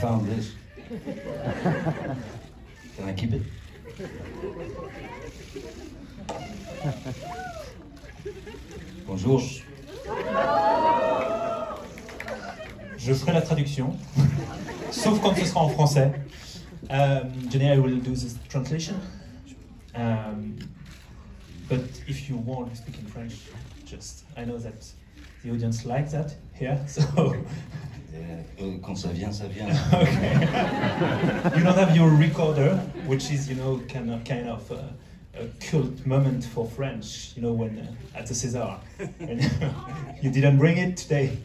found this. Can I keep it? Bonjour. Je ferai la traduction, sauf quand ce sera en français. Jenny, I will do this translation. But if you want to speak in French, just I know that the audience likes that here, so. Quand ça vient, ça vient. Okay. You don't have your recorder, which is, you know, kind of a cult moment for French, you know, when at the César. And you didn't bring it today.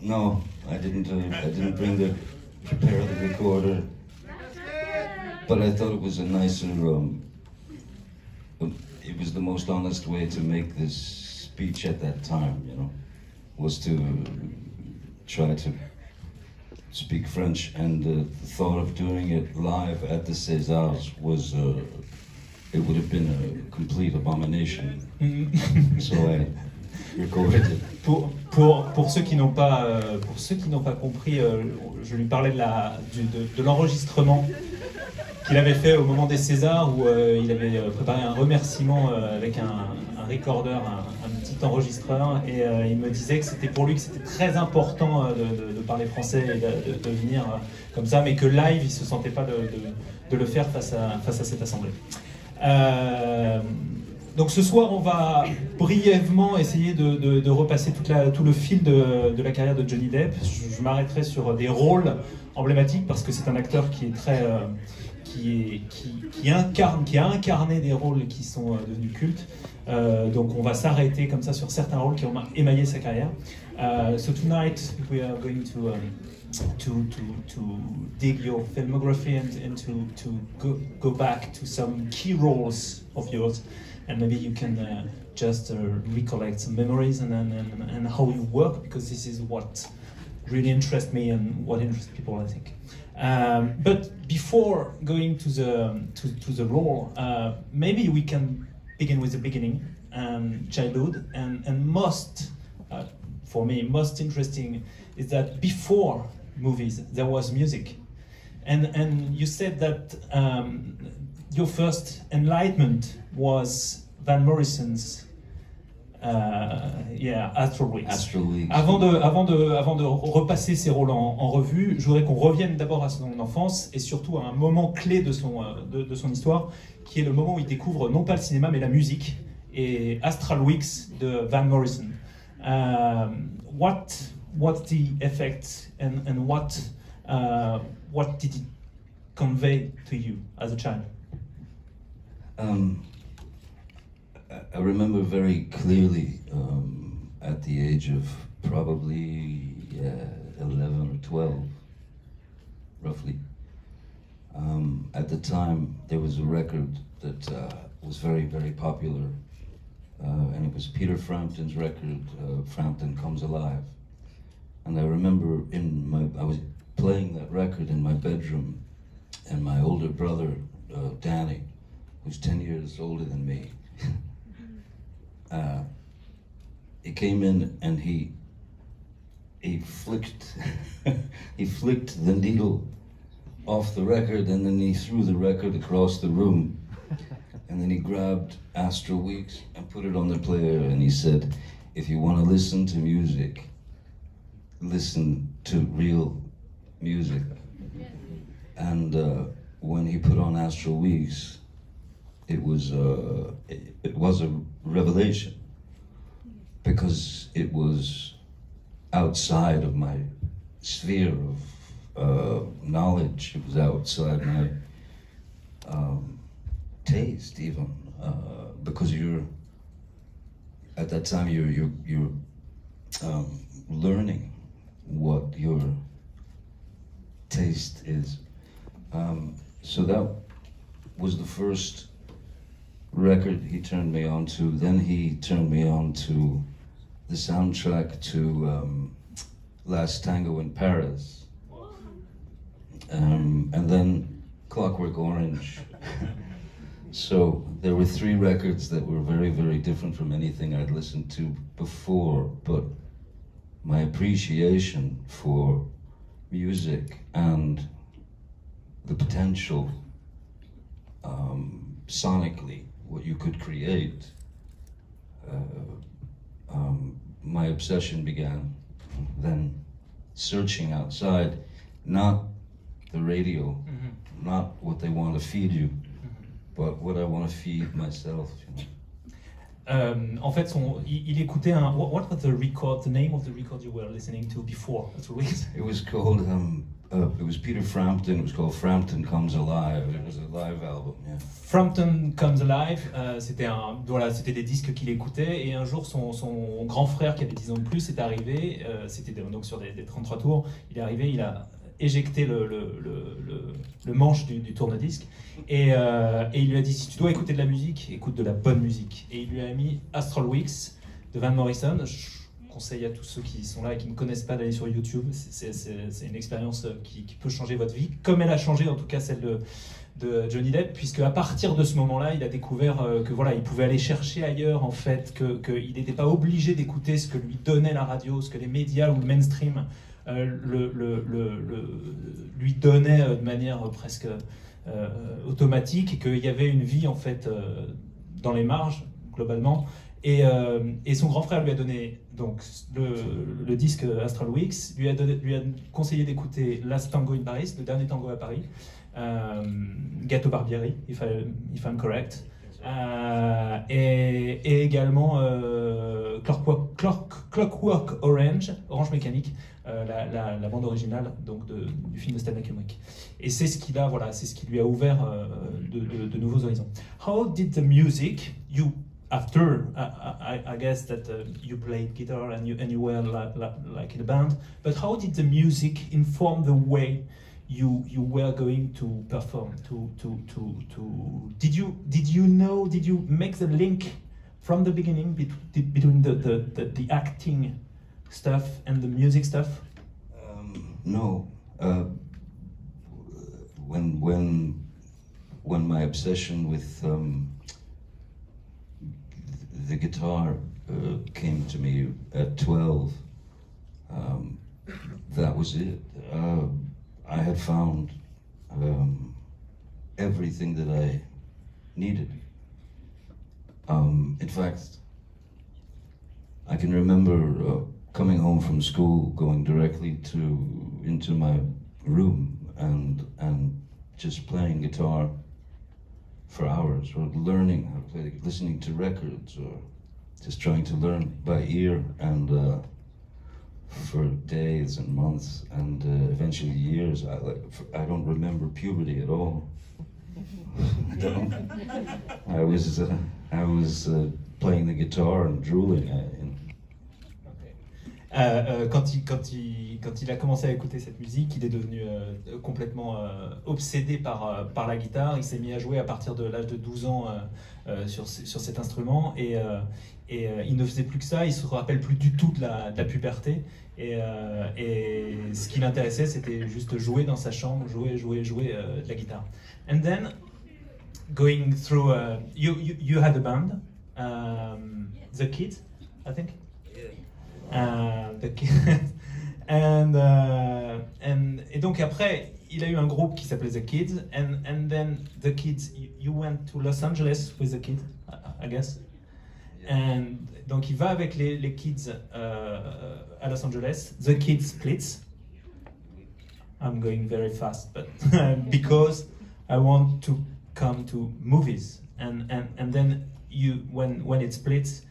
No, I didn't prepare the recorder. But I thought it was a nicer, it was the most honest way to make this speech at that time, you know, was to try to speak French, and the thought of doing it live at the Césars was, it would have been a complete abomination. So I recorded it. Pour ceux qui n'ont pas compris, je lui parlais de l'enregistrement qu'il avait fait au moment des Césars, où il avait préparé un remerciement avec un recorder, un petit enregistreur, et il me disait que c'était pour lui que c'était très important de parler français et de venir comme ça, mais que live il se sentait pas de le faire face à cette assemblée. Donc ce soir on va brièvement essayer de repasser tout le fil de la carrière de Johnny Depp. Je m'arrêterai sur des rôles emblématiques parce que c'est un acteur qui est très qui a incarné des rôles qui sont devenus cultes. Donc on va s'arrêter comme ça sur certains rôles qui ont émaillé sa carrière. So tonight we are going to dig your filmography and to go back to some key roles of yours, and maybe you can just recollect some memories and how you work, because this is what really interests me and what interests people, I think. But before going to the role, maybe we can begin with the beginning, childhood, and most, for me, most interesting is that before movies there was music, and you said that your first enlightenment was Van Morrison's Astral Weeks. Astral Weeks. Avant de repasser ses rôles en revue, je voudrais qu'on revienne d'abord à son enfance et surtout à un moment clé de son histoire, qui est le moment où il découvre non pas le cinéma mais la musique, et Astral Weeks de Van Morrison. What's the effect and what did it convey to you as a child? I remember very clearly at the age of probably 11 or 12, roughly. At the time, there was a record that was very, very popular, and it was Peter Frampton's record, Frampton Comes Alive. And I remember I was playing that record in my bedroom, and my older brother, Danny, who's 10 years older than me, he came in and he flicked he flicked the needle off the record, and then he threw the record across the room, and then he grabbed Astral Weeks and put it on the player, and he said, if you want to listen to music, listen to real music. And when he put on Astral Weeks, it was a revelation, because it was outside of my sphere of knowledge. It was outside my taste, even, because at that time you're learning what your taste is. So that was the first record he turned me on to. Then he turned me on to the soundtrack to Last Tango in Paris, and then Clockwork Orange. So there were three records that were very, very different from anything I'd listened to before, but my appreciation for music and the potential sonically, what you could create, my obsession began then searching outside, not the radio, not what they want to feed you, but what I want to feed myself. You know? En fait, il écoutait un. What was the record? The name of the record you were listening to before? It was called. It was Peter Frampton. It was called Frampton Comes Alive. It was a live album. Yeah. Frampton Comes Alive. C'était des disques qu'il écoutait, et un jour son grand frère qui avait 10 ans de plus est arrivé. C'était donc sur des 33 tours. Il est arrivé, il a éjecté le manche du tourne-disque, et il lui a dit: si tu dois écouter de la musique, écoute de la bonne musique. Et il lui a mis Astral Weeks de Van Morrison. Je conseille à tous ceux qui sont là et qui ne connaissent pas d'aller sur YouTube. C'est une expérience qui peut changer votre vie, comme elle a changé en tout cas celle de Johnny Depp, puisque à partir de ce moment-là, il a découvert que voilà, il pouvait aller chercher ailleurs, en fait, qu'il n'était pas obligé d'écouter ce que lui donnait la radio, ce que les médias ou le mainstream lui donnait de manière presque automatique, et qu'il y avait une vie en fait dans les marges globalement, et son grand frère lui a donné donc le disque Astral Weeks, lui a conseillé d'écouter Last Tango in Paris, le dernier tango à Paris, Gato Barbieri, if I'm correct, et également Clockwork Orange Mécanique, la bande originale donc du film de Stanley Kubrick. Et c'est ce qui lui a ouvert de nouveaux horizons. How did the music, after I guess that you played guitar and you were like in a band, but how did the music inform the way you were going to perform? Did you make the link from the beginning between the acting stuff and the music stuff? No. When my obsession with the guitar came to me at 12, that was it. I had found everything that I needed. In fact, I can remember coming home from school, going directly into my room and just playing guitar for hours, or learning how to play, listening to records, or just trying to learn by ear, and for days and months, and eventually years. I don't remember puberty at all. I don't. I was playing the guitar and drooling. Quand il a commencé à écouter cette musique, il est devenu complètement obsédé par la guitare. Il s'est mis à jouer à partir de l'âge de 12 ans sur cet instrument, et il ne faisait plus que ça. Il se rappelle plus du tout de la puberté, et ce qui l'intéressait, c'était juste jouer dans sa chambre, jouer de la guitare. And then going through, you had a band, The Kids, I think. Et donc après, il a eu un groupe qui s'appelait The Kids, and then The Kids, you went to Los Angeles with The Kids, I guess. And donc il va avec les Kids à Los Angeles. The Kids splits. I'm going very fast, but because I want to come to movies, and then when it splits,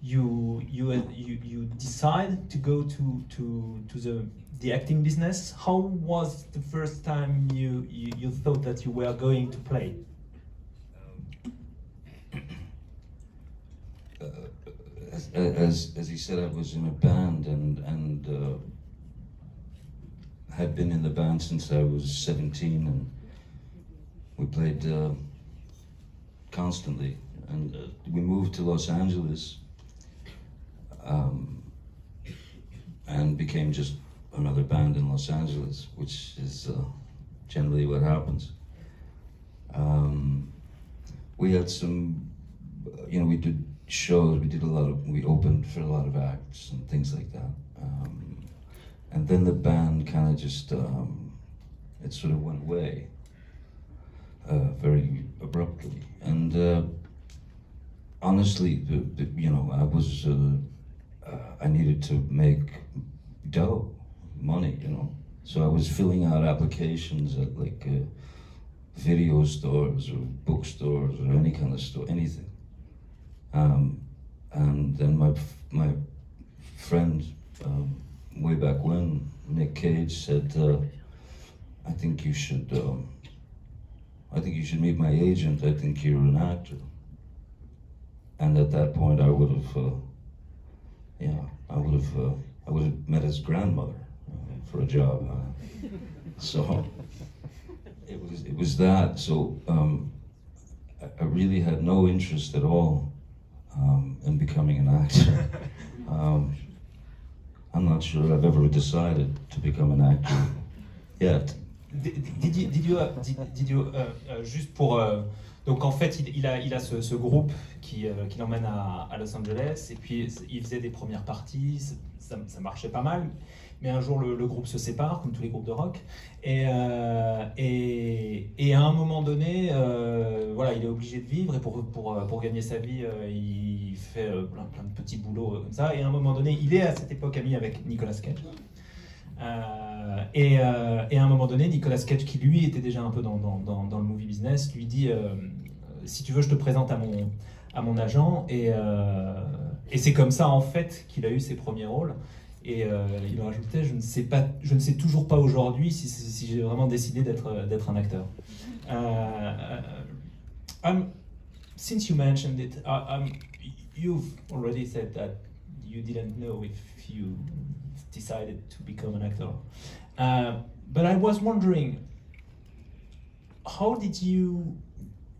you decide to go to the acting business. How was the first time you thought that you were going to play? As he said, I was in a band and had been in the band since I was 17, and we played constantly. And we moved to Los Angeles. And became just another band in Los Angeles, which is generally what happens. We had some, we did shows, we opened for a lot of acts and things like that. and then the band kind of just it sort of went away very abruptly. And honestly, you know, I needed to make money, you know. So I was filling out applications at like video stores or bookstores or any kind of store, anything. And then my friend, way back when, Nick Cage, said, I think you should meet my agent. I think you're an actor. And at that point, I would have met his grandmother for a job. So it was that. So I really had no interest at all in becoming an actor. I'm not sure I've ever decided to become an actor yet. Did you juste pour donc en fait il a ce groupe qui l'emmène à Los Angeles, et puis il faisait des premières parties, ça marchait pas mal, mais un jour le groupe se sépare comme tous les groupes de rock, et à un moment donné voilà, il est obligé de vivre, et pour gagner sa vie il fait plein de petits boulots comme ça, et à un moment donné il est à cette époque ami avec Nicolas Cage. Et à un moment donné, Nicolas Cage, qui lui était déjà un peu dans le movie business, lui dit si tu veux, je te présente à mon agent, et c'est comme ça en fait qu'il a eu ses premiers rôles. Et il rajoutait, je ne sais toujours pas aujourd'hui si j'ai vraiment décidé d'être un acteur. Since you mentioned it, you've already said that you didn't know if you decided to become an actor. But I was wondering, how did you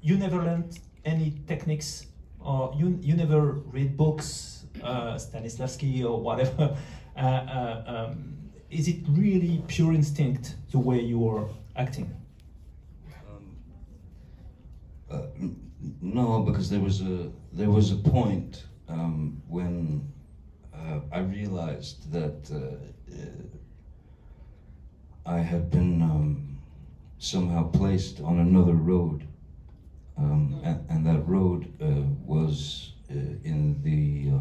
never learned any techniques, or you never read books, Stanislavski or whatever? Is it really pure instinct the way you are acting? No, because there was a point when I realized that I had been somehow placed on another road, and that road was in the.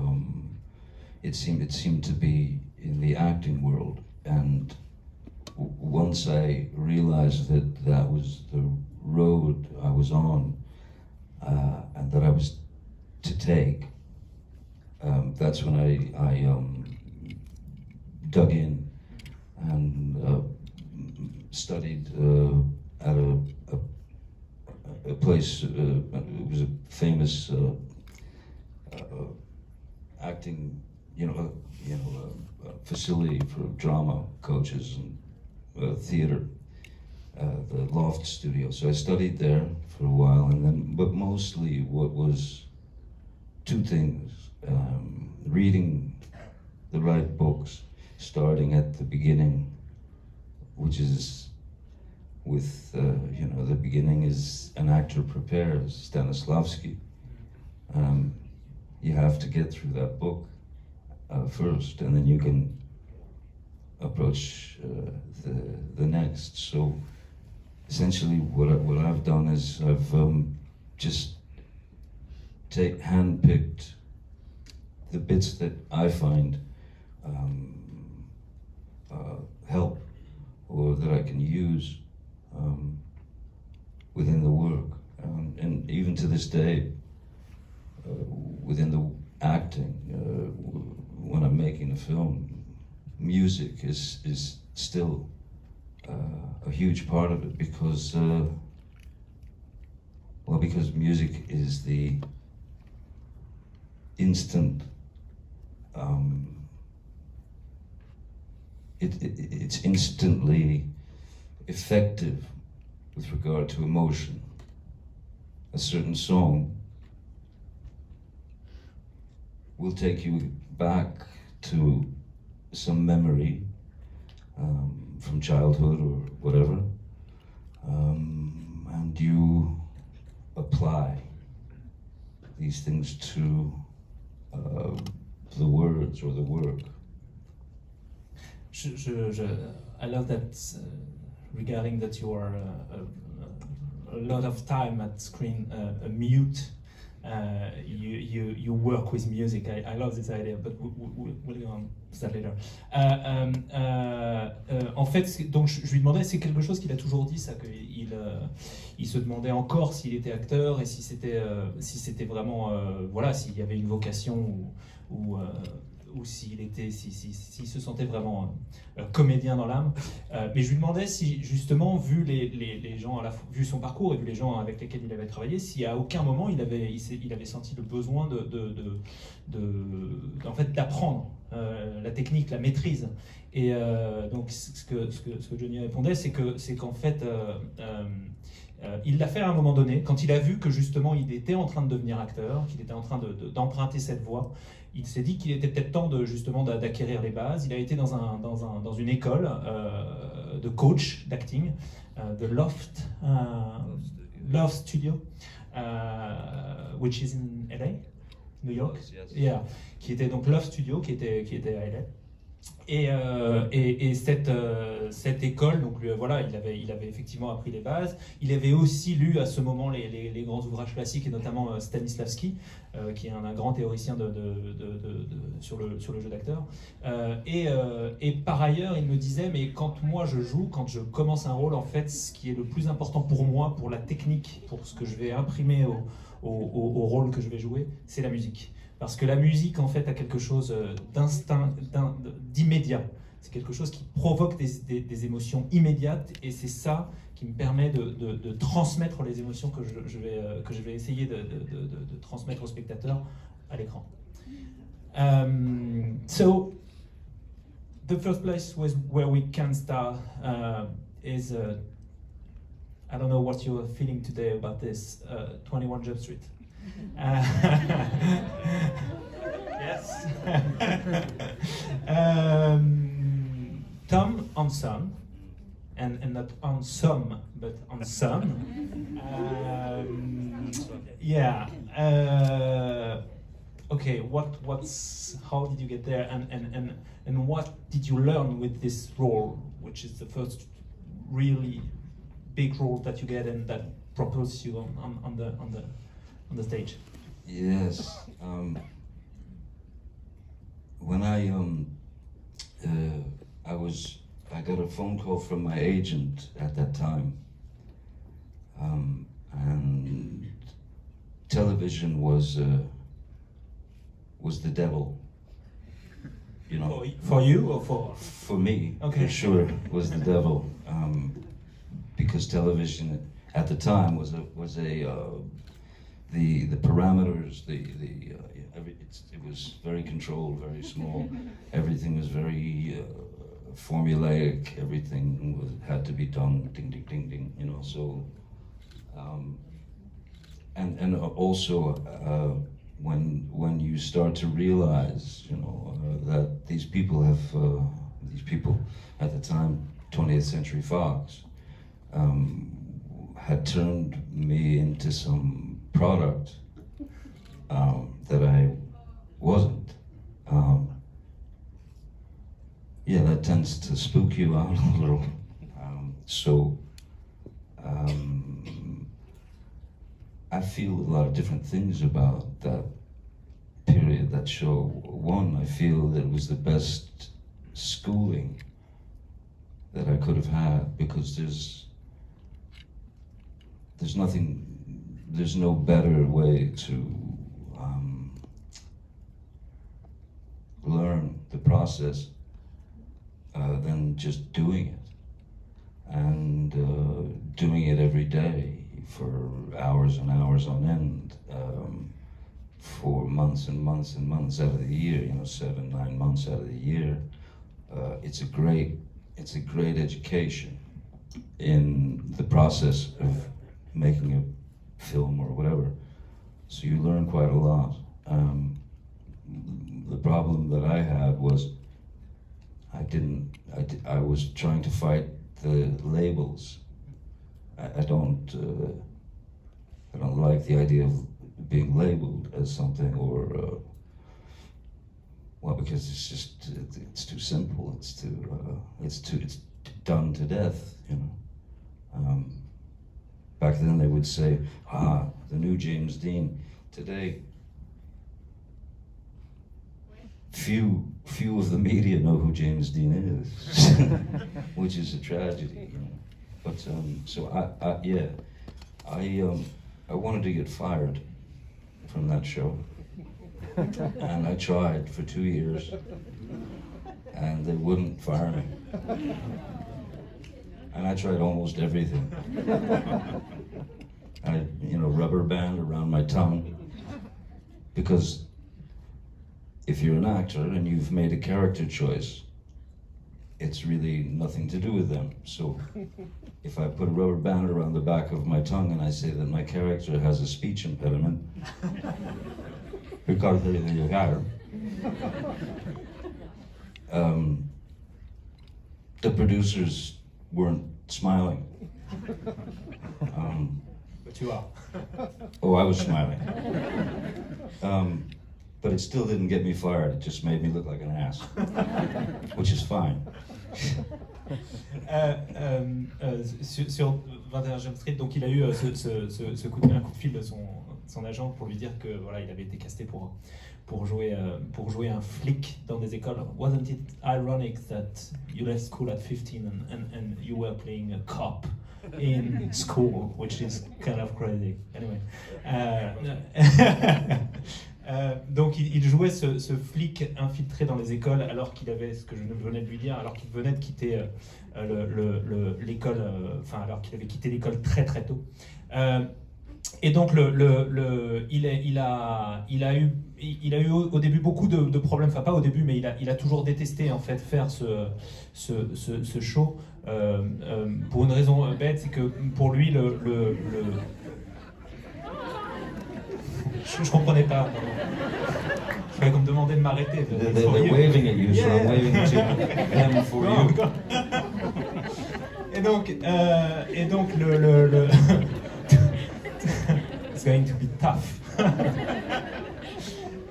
It seemed to be in the acting world, and once I realized that was the road I was on, and that I was to take. That's when I dug in and studied at a place. It was a famous acting, facility for drama coaches and theater, the Loft Studio. So I studied there for a while, and then, but mostly what was two things. Reading the right books, starting at the beginning, which is with, the beginning is an actor prepares, Stanislavski. You have to get through that book first, and then you can approach the next. So essentially what I've done is I've just hand-picked the bits that I find help, or that I can use within the work, and even to this day, within the acting, when I'm making a film, music is still a huge part of it, because music is the instant. It's instantly effective with regard to emotion. A certain song will take you back to some memory from childhood or whatever, and you apply these things to the words or the work. I love that regarding that you are a lot of time at screen mute. You work with music. I love this idea, but we'll go on to that later. En fait, donc je lui demandais, c'est quelque chose qu'il a toujours dit, ça, il se demandait encore s'il était acteur et si c'était vraiment, voilà, s'il y avait une vocation ou s'il se sentait vraiment comédien dans l'âme. Mais je lui demandais si, justement, vu les gens, vu son parcours et vu les gens avec lesquels il avait travaillé, si à aucun moment il avait senti le besoin en fait, d'apprendre la technique, la maîtrise. Et donc ce que Johnny répondait, c'est qu'en fait, il l'a fait à un moment donné, quand il a vu que justement il était en train de devenir acteur, qu'il était en train d'emprunter cette voie. Il s'est dit qu'il était peut-être temps justement d'acquérir les bases. Il a été dans une école de coach d'acting, de Loft Studio, which is in LA, New York. Yes. Yeah, qui était donc Loft Studio, qui était à LA. Et cette école, donc voilà, il avait effectivement appris les bases. Il avait aussi lu à ce moment les grands ouvrages classiques, et notamment Stanislavski, qui est un grand théoricien sur le jeu d'acteur. Et par ailleurs, il me disait, mais quand moi je joue, quand je commence un rôle, en fait, ce qui est le plus important pour moi, pour la technique, pour ce que je vais imprimer au rôle que je vais jouer, c'est la musique. Parce que la musique, en fait, a quelque chose d'instinct, d'immédiat. C'est quelque chose qui provoque des émotions immédiates, et c'est ça qui me permet de transmettre les émotions que je vais essayer de transmettre au spectateur à l'écran. So, the first place where we can start is, I don't know what you're feeling today about this, 21 Jump Street. Yes. Tom on Son, and not on some, but on Son. Yeah. Okay. How did you get there, and what did you learn with this role, which is the first really big role that you get and that propels you on the stage? Yes. When I got a phone call from my agent at that time, and television was the devil. You know. For you or for me? Okay. For sure, was the devil. Because television at the time was the parameters, it was very controlled, very small. Everything was very formulaic. Everything had to be done, ding, ding, ding, ding. You know. So, and also when you start to realize, you know, that these people at the time, 20th Century Fox, had turned me into some product that I wasn't. Yeah, that tends to spook you out a little. I feel a lot of different things about that period, that show. One, I feel that it was the best schooling that I could have had, because there's no better way to learn the process than just doing it, and doing it every day for hours and hours on end, for months and months and months out of the year, you know, 7-9 months out of the year. It's a great education in the process of making a film or whatever. So you learn quite a lot. The problem that I had was I was trying to fight the labels. I don't like the idea of being labeled as something, or Well, because it's too simple. It's done to death. You know. Back then they would say, the new James Dean. Today, few of the media know who James Dean is, which is a tragedy. You know. But so I wanted to get fired from that show, and I tried for 2 years, and they wouldn't fire me. And I tried almost everything. I, rubber band around my tongue, because if you're an actor and you've made a character choice, it's really nothing to do with them. So if I put a rubber band around the back of my tongue and I say that my character has a speech impediment, because the producers weren't smiling. But you are. Oh, I was smiling. But it still didn't get me fired. It just made me look like an ass, which is fine. Sur 21 Jump Street, donc il a eu un coup de fil de son agent pour lui dire que voilà, il avait été casté pour jouer un flic dans des écoles. Wasn't it ironic that you left school at 15 and you were playing a cop in school, which is kind of crazy. Anyway. Donc il jouait ce flic infiltré dans les écoles alors qu'il avait, ce que je venais de lui dire, alors qu'il venait de quitter l'école, alors qu'il avait quitté l'école très très tôt. Et donc il a eu au début beaucoup de problèmes, enfin pas au début, mais il a toujours détesté en fait faire ce show pour une raison bête, c'est que pour lui je comprenais pas. Je croyais qu'on me demandait de m'arrêter. They're waving at you, so I'm waving to them for you. Et donc it's going to be tough.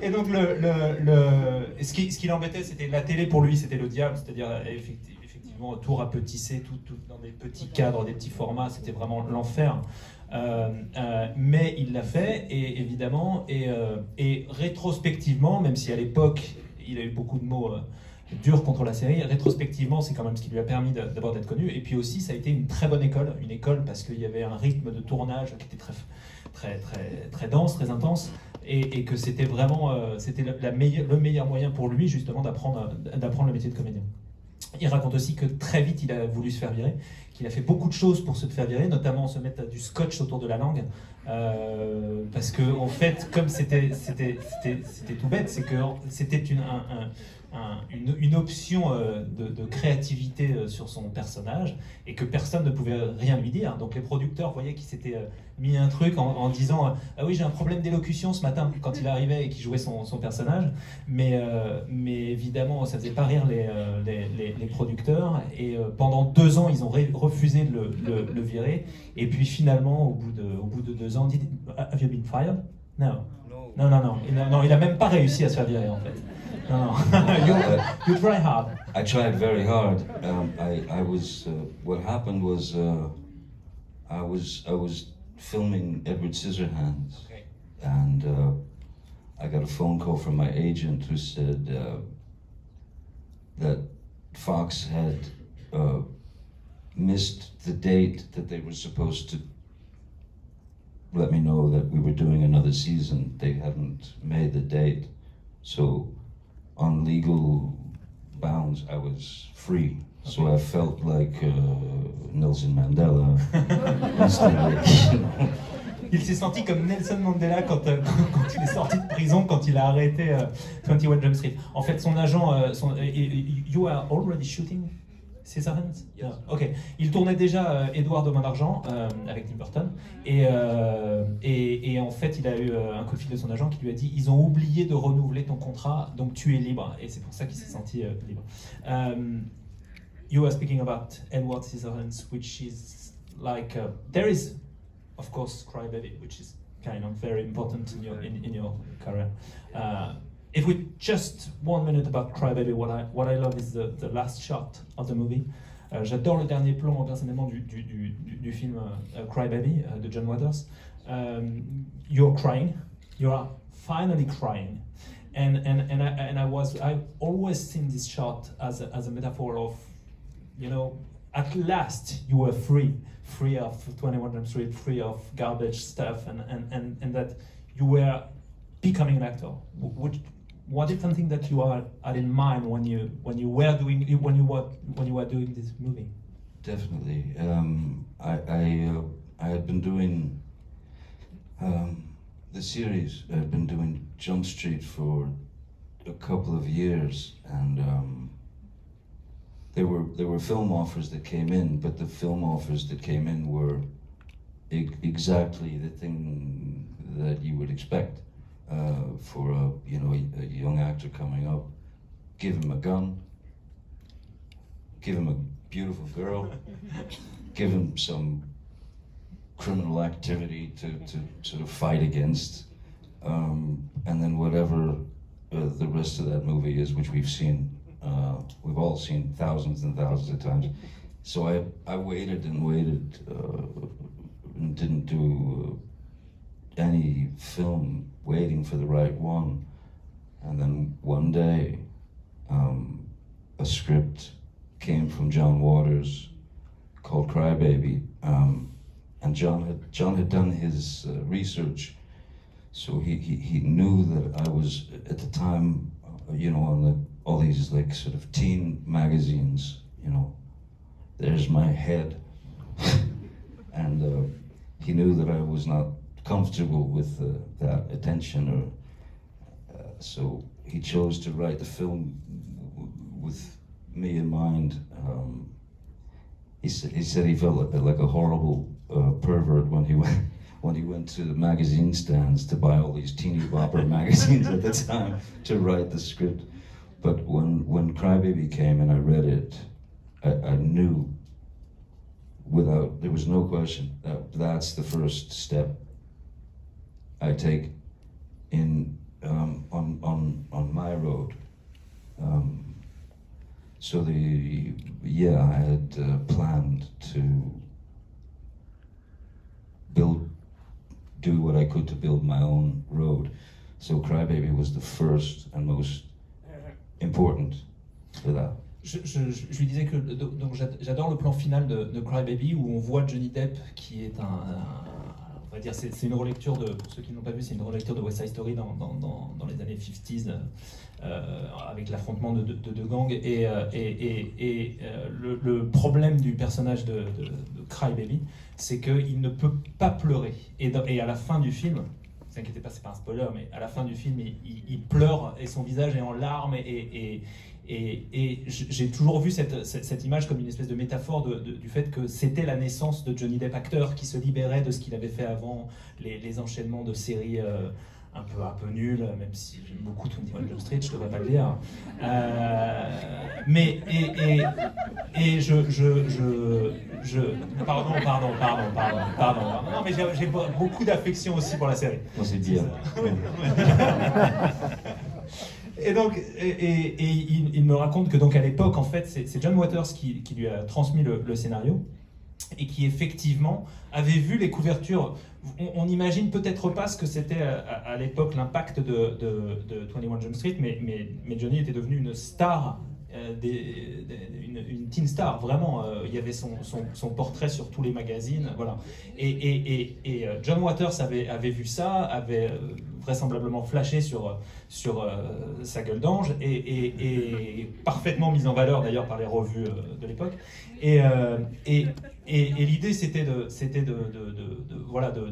Et donc ce qui l'embêtait, c'était la télé. Pour lui, c'était le diable, c'est-à-dire effectivement tout rapetissé, tout dans des petits cadres, des petits formats, c'était vraiment l'enfer. Mais il l'a fait, et évidemment, et rétrospectivement, même si à l'époque il a eu beaucoup de mots durs contre la série, rétrospectivement c'est quand même ce qui lui a permis d'abord d'être connu, et puis aussi ça a été une très bonne école, parce qu'il y avait un rythme de tournage qui était très dense, très intense, et que c'était vraiment le meilleur moyen pour lui justement d'apprendre le métier de comédien. Il raconte aussi que très vite il a voulu se faire virer, qu'il a fait beaucoup de choses pour se faire virer, notamment se mettre du scotch autour de la langue, parce que en fait, comme c'était tout bête, c'est que c'était une option de créativité sur son personnage, et que personne ne pouvait rien lui dire. Donc les producteurs voyaient qu'il s'était mis un truc en disant ah oui, j'ai un problème d'élocution ce matin, quand il arrivait et qu'il jouait son personnage, mais évidemment ça faisait pas rire les producteurs, et pendant 2 ans ils ont refusé de le virer, et puis finalement au bout de 2 ans, have you been fired? No. Non, il a même pas réussi à se faire virer en fait. No. You try hard. I tried very hard. I was. What happened was, I was filming Edward Scissorhands, Okay. and I got a phone call from my agent who said that Fox had missed the date that they were supposed to let me know that we were doing another season. They hadn't made the date, so on legal bounds I was free. Okay. So I felt like Nelson Mandela. Il s'est senti comme Nelson Mandela quand il est sorti de prison, quand il a arrêté 21 Jump Street. En fait, son agent, you are already shooting Scissorhands? Yes. Ok. Il tournait déjà Edward aux mains d'argent avec Tim Burton, et en fait il a eu un coup de fil de son agent qui lui a dit ils ont oublié de renouveler ton contrat, donc tu es libre, et c'est pour ça qu'il s'est senti libre. You were speaking about Edward Scissorhands, which is like there is of course Cry Baby, which is kind of very important in your career. if we just 1 minute about Cry Baby, what I love is the last shot of the movie. J'adore le dernier plan personnellement du film Cry Baby de John Waters. You're crying, you are finally crying, and I've always seen this shot as a metaphor of, you know, at last you were free of 21 Jump Street, free of garbage stuff, and that you were becoming an actor. Was it something that you had in mind when you were doing this movie? Definitely. I had been doing the series. I'd been doing Jump Street for a couple of years, and there were film offers that came in, but the film offers that came in were exactly the thing that you would expect. For a young actor coming up, give him a gun, give him a beautiful girl, give him some criminal activity to sort of fight against, and then whatever the rest of that movie is, which we've all seen thousands and thousands of times. So I waited and waited and didn't do any film, waiting for the right one. And then one day a script came from John Waters called Cry Baby, and John had done his research, so he knew that I was at the time, on all these like sort of teen magazines, there's my head, and he knew that I was not comfortable with that attention, so he chose to write the film with me in mind. He said he felt like a horrible pervert when he went to the magazine stands to buy all these teeny bopper magazines at the time to write the script. But when Cry Baby came and I read it, I knew there was no question that's the first step I take on my road. So I had planned to do what I could to build my own road. So Cry Baby was the first and most important for that. Je lui disais que donc j'adore le plan final de Cry Baby où on voit Johnny Depp qui est on va dire c'est une relecture pour ceux qui ne l'ont pas vu, c'est une relecture de West Side Story dans les années 50s avec l'affrontement de deux gangs et le problème du personnage de Cry Baby, c'est qu'il ne peut pas pleurer et à la fin du film, ne vous inquiétez pas, c'est pas un spoiler, mais à la fin du film il pleure et son visage est en larmes et j'ai toujours vu cette image comme une espèce de métaphore du fait que c'était la naissance de Johnny Depp, acteur qui se libérait de ce qu'il avait fait avant, les enchaînements de séries un peu nuls, même si j'aime beaucoup 21 Jump Street, je ne devrais pas le dire. Pardon. Non, mais j'ai beaucoup d'affection aussi pour la série. Moi, c'est bien. Et donc, il me raconte que donc à l'époque, en fait, c'est John Waters qui lui a transmis le scénario et qui effectivement avait vu les couvertures. On n'imagine peut-être pas ce que c'était à l'époque l'impact de 21 Jump Street, mais Johnny était devenu une star, une teen star, vraiment. Il y avait son portrait sur tous les magazines, voilà. Et John Waters avait vu ça, avait vraisemblablement flashé sur sa gueule d'ange et parfaitement mise en valeur d'ailleurs par les revues de l'époque. Et l'idée c'était de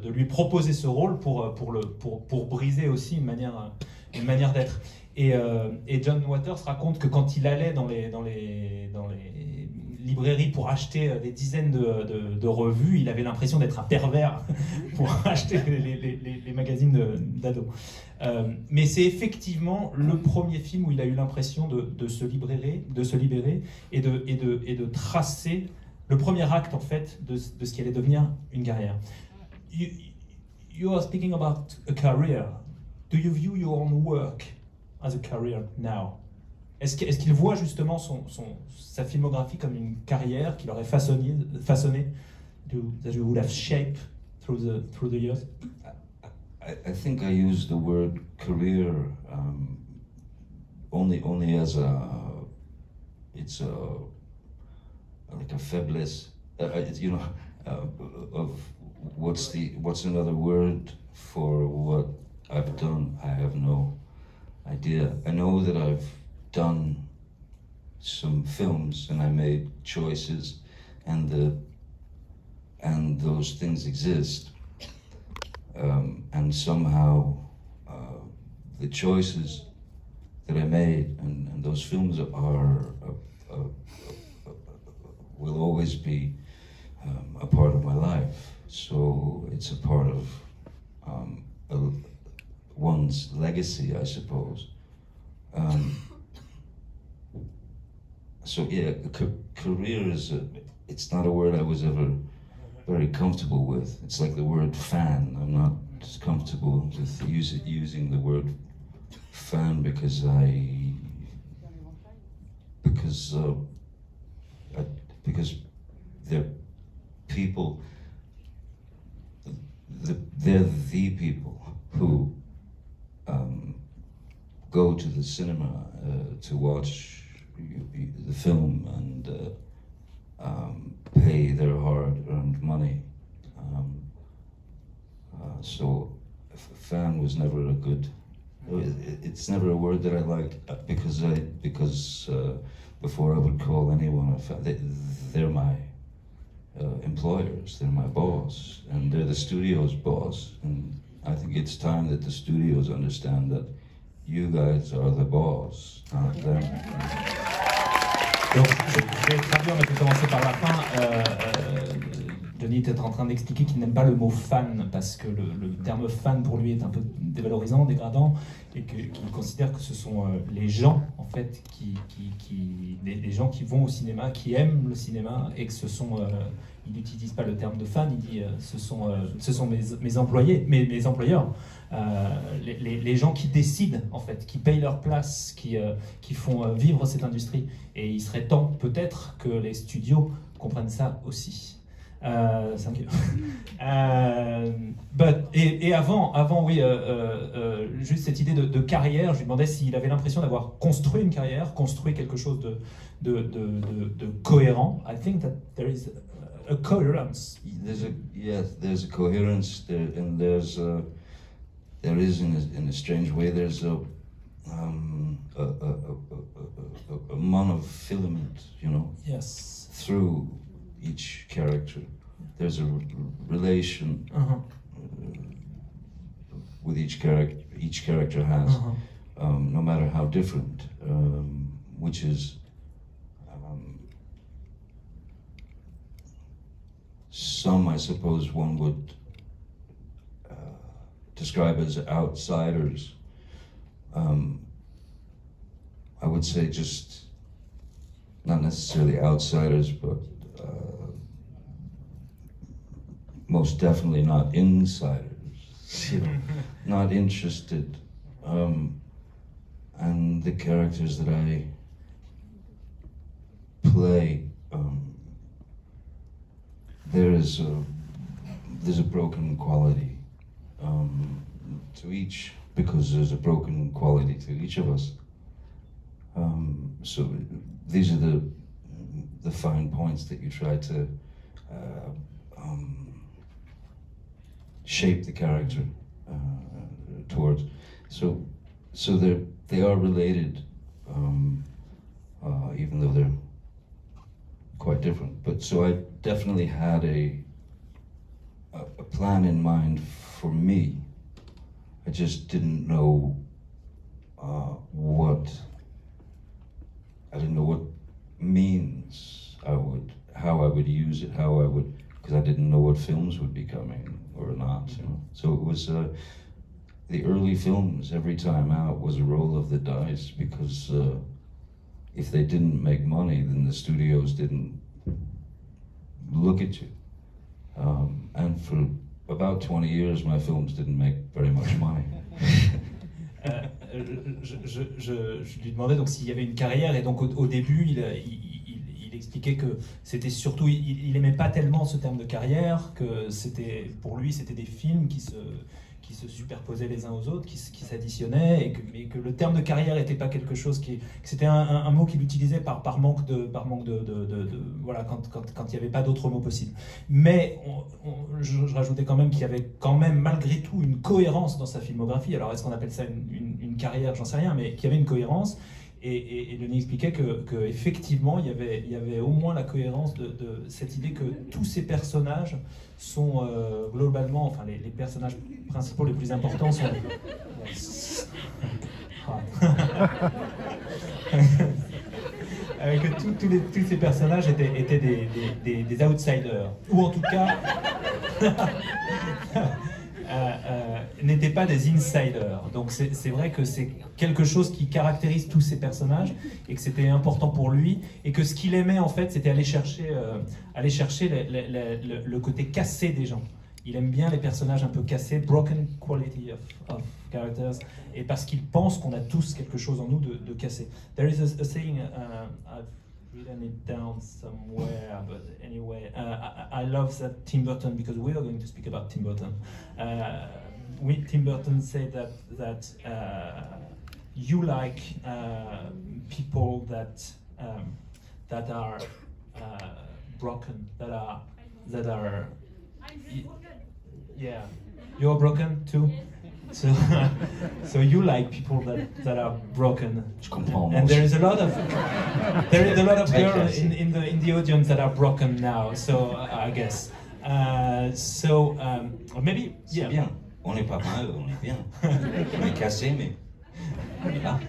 lui proposer ce rôle pour briser aussi une manière d'être. Et John Waters raconte que quand il allait dans les librairies pour acheter des dizaines de revues, il avait l'impression d'être un pervers pour acheter les magazines d'ados. Mais c'est effectivement le premier film où il a eu l'impression de se libérer et de tracer le premier acte en fait de ce qui allait devenir une carrière. You are speaking about a career. Do you view your own work as a career now? Est-ce qu'il voit justement sa filmographie comme une carrière qu'il aurait façonné that you would have shaped through the years? I think I use the word career only as it's like a faiblesse, you know, of what's another word for what I've done. I have no idea. I know that I've done some films and I made choices, and those things exist, and somehow the choices that I made and those films will always be a part of my life. So it's a part of one's legacy, I suppose. So yeah, career it's not a word I was ever very comfortable with. It's like the word fan. I'm not comfortable with using the word fan because they're people. They're the people who go to the cinema to watch the film and pay their hard-earned money. So fan was never a good. It's never a word that I liked because before I would call anyone a fan, they're my employers, they're my boss, and they're the studio's boss. And I think it's time that the studios understand that you guys are the boss, not them. Donc, je vais traduire, mais je vais commencer par la fin. Denis était en train d'expliquer qu'il n'aime pas le mot fan parce que le terme fan pour lui est un peu dévalorisant, dégradant, et qu'il considère que ce sont les gens en fait les gens qui vont au cinéma, qui aiment le cinéma, et que ce sont il n'utilise pas le terme de fan, il dit ce sont mes employés, mes employeurs, les gens qui décident en fait, qui payent leur place, qui font vivre cette industrie. Et il serait temps peut-être que les studios comprennent ça aussi. Thank you. Et avant, oui, juste cette idée de carrière, je lui demandais s'il avait l'impression d'avoir construit une carrière, construit quelque chose de cohérent. I think that there is a coherence. There's a coherence there, and there is in a strange way there's a monofilament, you know. Yes. Through each character, there's a relation with each character. Each character has, no matter how different, which is some, I suppose, one would describe as outsiders. I would say just not necessarily outsiders, but most definitely not insiders, you know, not interested. And the characters that I play, there's a broken quality to each, because there's a broken quality to each of us. So these are the fine points that you try to shape the character towards. So they are related, even though they're quite different. But so I definitely had a plan in mind for me. I just didn't know what means how I would use it, because I didn't know what films would be coming or not, you know. So it was the early films, every time out was a roll of the dice, because if they didn't make money, then the studios didn't look at you. And for about 20 years, my films didn't make very much money. je lui demandais donc s'il y avait une carrière, et donc au début il expliquait que c'était surtout, il aimait pas tellement ce terme de carrière, que c'était, pour lui c'était des films qui se superposaient les uns aux autres, qui s'additionnaient, mais que le terme de carrière n'était pas quelque chose que c'était un mot qu'il utilisait par manque de voilà, quand il n'y avait pas d'autres mots possibles. Mais je rajoutais quand même qu'il y avait quand même malgré tout une cohérence dans sa filmographie. Alors est-ce qu'on appelle ça une carrière, j'en sais rien, mais qu'il y avait une cohérence. Et Denis expliquait que effectivement il y avait au moins la cohérence de cette idée que tous ces personnages sont globalement, enfin les personnages principaux les plus importants sont que tous ces personnages étaient des outsiders, ou en tout cas n'étaient pas des insiders. Donc c'est vrai que c'est quelque chose qui caractérise tous ces personnages, et que c'était important pour lui, et que ce qu'il aimait en fait c'était aller chercher le côté cassé des gens. Il aime bien les personnages un peu cassés, broken quality of characters, et parce qu'il pense qu'on a tous quelque chose en nous de cassé. There is a saying, I've written it down somewhere, but anyway, I love that Tim Burton, because we are going to speak about Tim Burton. Tim Burton said that you like people that are broken, that are yeah, you're broken too. So you like people that are broken. And there is a lot of girls in the audience that are broken now. So I guess. Maybe. C'est bien. On n'est pas mal, on est bien. On est cassé, mais on est là.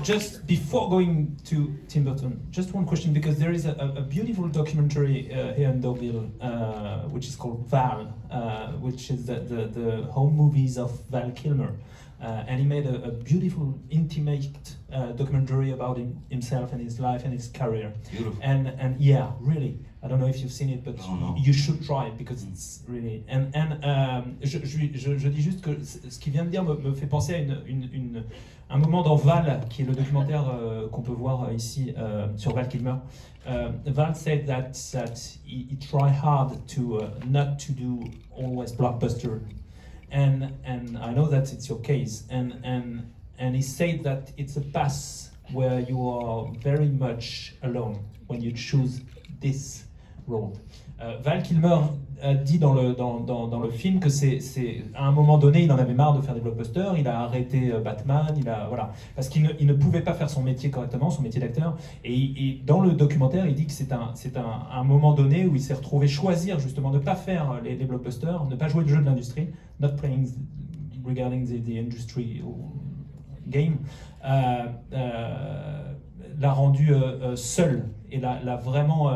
Just before going to Tim Burton, just one question, because there is a beautiful documentary here in Deauville, which is called Val, which is the home movies of Val Kilmer. And he made a beautiful, intimate documentary about himself and his life and his career. Beautiful. And yeah, really. I don't know if you've seen it, but no. You should try it, because it's really. Je dis juste que ce qu'il vient de dire me fait penser à un moment dans Val, qui est le documentaire qu'on peut voir ici sur Val Kilmer. Val said that he tried hard to not to do always blockbuster. And I know that it's your case, and he said that it's a path where you are very much alone when you choose this road. Val Kilmer a dit dans le film que c'est à un moment donné il en avait marre de faire des blockbusters, il a arrêté Batman, voilà, parce qu'il ne pouvait pas faire son métier correctement, son métier d'acteur, et dans le documentaire il dit que c'est un moment donné où il s'est retrouvé choisir justement de ne pas faire les blockbusters, ne pas jouer le jeu de l'industrie, not playing regarding the industry game, l'a rendu seul, et l'a vraiment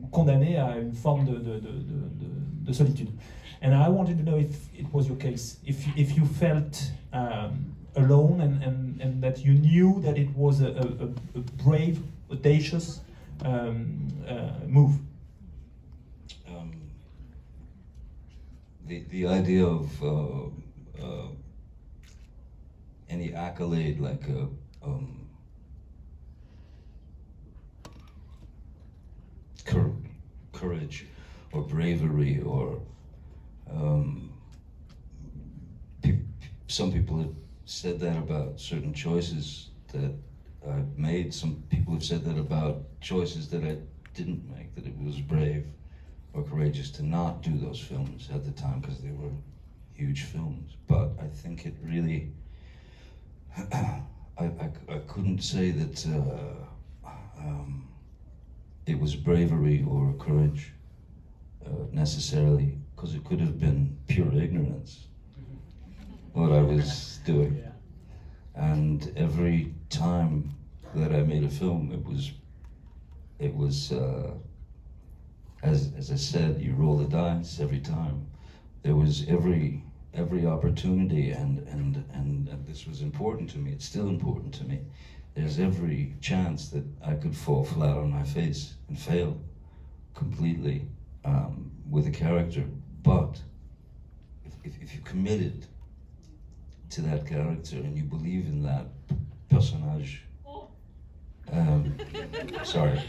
condamné à une forme de solitude. And I wanted to know if it was your case, if you felt alone, and that you knew that it was a brave, audacious move. The idea of any accolade like courage or bravery, or some people have said that about certain choices that I've made. Some people have said that about choices that I didn't make, that it was brave or courageous to not do those films at the time because they were huge films. But I think it really, I couldn't say that it was bravery or courage necessarily, because it could have been pure ignorance what I was doing. And every time that I made a film, it was as I said, you roll the dice every time. There was every opportunity, and this was important to me. It's still important to me. There's every chance that I could fall flat on my face and fail, completely with a character, but if you're committed to that character and you believe in that personnage, sorry,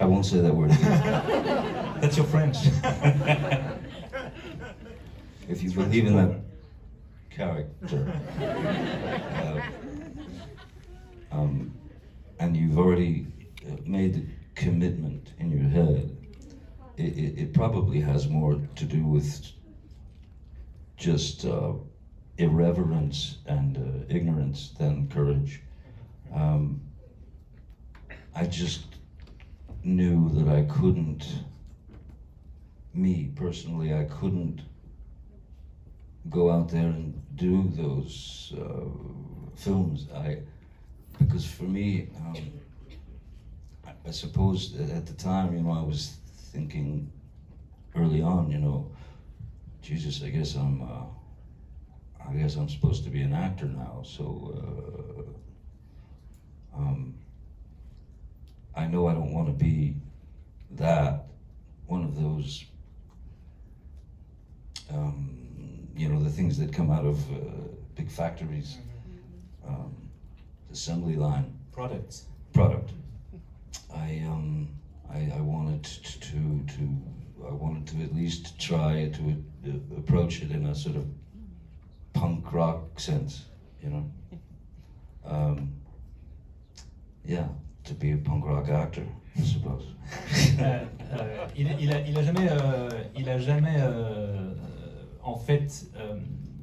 I won't say that word again. That's your French. If you believe in that character, and you've already made the commitment in your head, it probably has more to do with just irreverence and ignorance than courage. I just knew that I couldn't, me personally, I couldn't go out there and do those films. Because for me, I suppose at the time, you know, I was thinking early on, you know, Jesus, I guess I'm supposed to be an actor now. So I know I don't want to be one of those, you know, the things that come out of big factories, assembly line. Product. I wanted to at least try to approach it in a sort of punk rock sense, you know. Yeah, to be a punk rock actor, I suppose. Il a jamais en fait,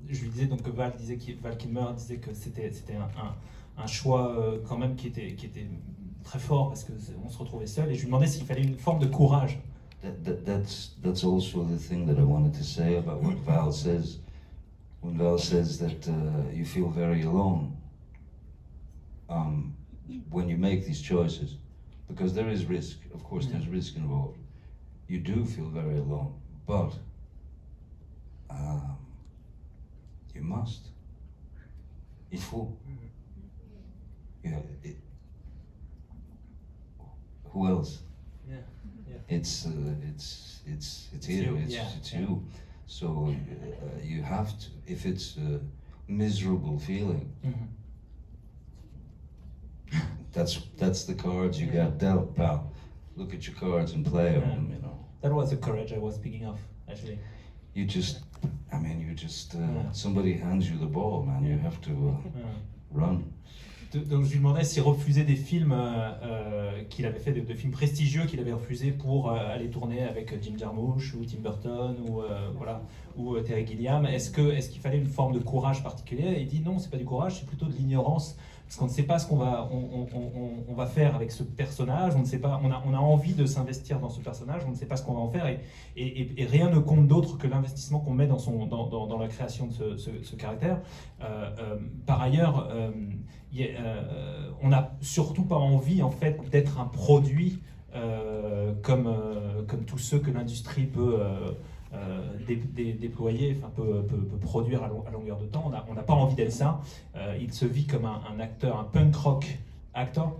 je lui disais donc que Val Kilmer disait que c'était un choix quand même qui était très fort parce que on se retrouvait seul, et je lui demandais s'il fallait une forme de courage. That's also the thing that I wanted to say about what Val says. When Val says that you feel very alone when you make these choices, because there is risk, of course. There's risk involved. You do feel very alone, but you must. Il faut. Yeah. Who else? Yeah. It's here. you. It's you. So you have to. If it's a miserable feeling, that's the cards you got dealt, pal. Look at your cards and play them. You know. That was the courage I was speaking of, actually. You just somebody hands you the ball, man. You have to run. Donc je lui demandais s'il refusait des films qu'il avait fait, de films prestigieux qu'il avait refusé pour aller tourner avec Jim Jarmusch ou Tim Burton ou Terry Gilliam. Est-ce qu'il fallait une forme de courage particulier? Il dit non, c'est pas du courage, c'est plutôt de l'ignorance, parce qu'on ne sait pas ce qu'on va faire avec ce personnage. On ne sait pas, on a envie de s'investir dans ce personnage, on ne sait pas ce qu'on va en faire, et rien ne compte d'autre que l'investissement qu'on met dans la création de ce caractère. Par ailleurs, on n'a surtout pas envie en fait d'être un produit comme tous ceux que l'industrie peut déployer, enfin peut produire à longueur de temps. On n'a pas envie d'être ça. Il se vit comme un acteur, un punk rock actor,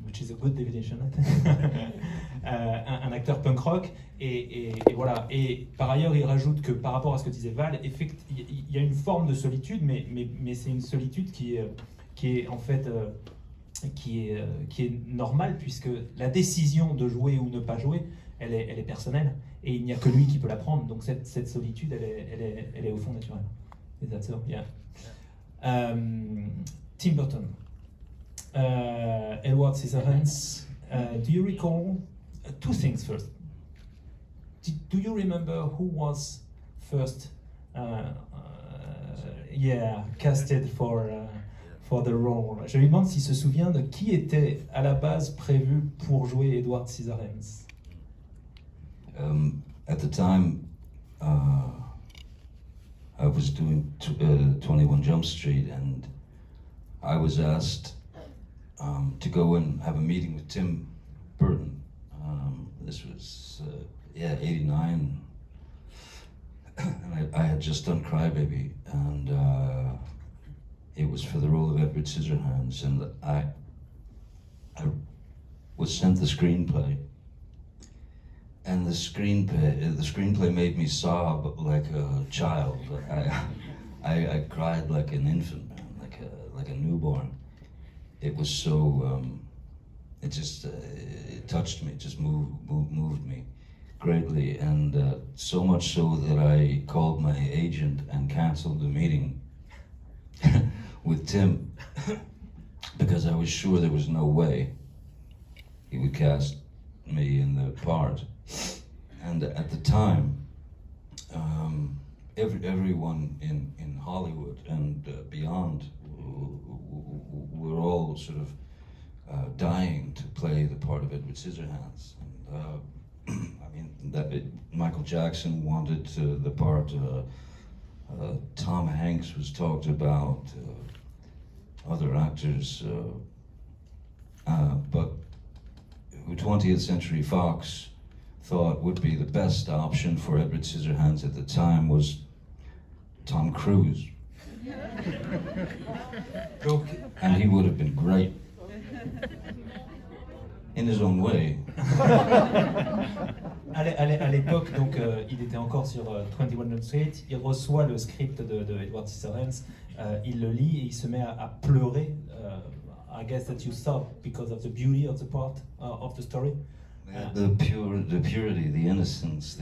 which is a good definition. un acteur punk rock, et voilà. Et par ailleurs, il rajoute que par rapport à ce que disait Val, il y a une forme de solitude, mais c'est une solitude qui est en fait qui est normale, puisque la décision de jouer ou ne pas jouer, elle est personnelle, et il n'y a que lui qui peut la prendre. Donc cette solitude, elle est au fond naturelle. Et that's all, yeah. Tim Burton, Edward Scissorhands. Do you recall two things first? Do you remember who was first casted for the role? Je lui demande s'il se souvient de qui était à la base prévu pour jouer Edward Scissorhands. At the time, I was doing 21 Jump Street, and I was asked to go and have a meeting with Tim Burton. This was 89, and I had just done Crybaby, and it was for the role of Edward Scissorhands, and was sent the screenplay. And the screenplay made me sob like a child. I cried like an infant, like a newborn. It was so, it just, it touched me, it just moved me greatly. And so much so that I called my agent and canceled the meeting with Tim because I was sure there was no way he would cast me in the part. And at the time, everyone in Hollywood and beyond were all sort of dying to play the part of Edward Scissorhands. And, I mean, Michael Jackson wanted the part. Tom Hanks was talked about. Other actors, but 20th Century Fox thought would be the best option for Edward Scissorhands at the time was Tom Cruise. And he would have been great. In his own way. À l'époque, donc, il était encore sur 21 Jump Street, il reçoit le script de Edward Scissorhands, il le lit et il se met à pleurer. I guess that you saw because of the beauty of the part of the story. The purity, the innocence,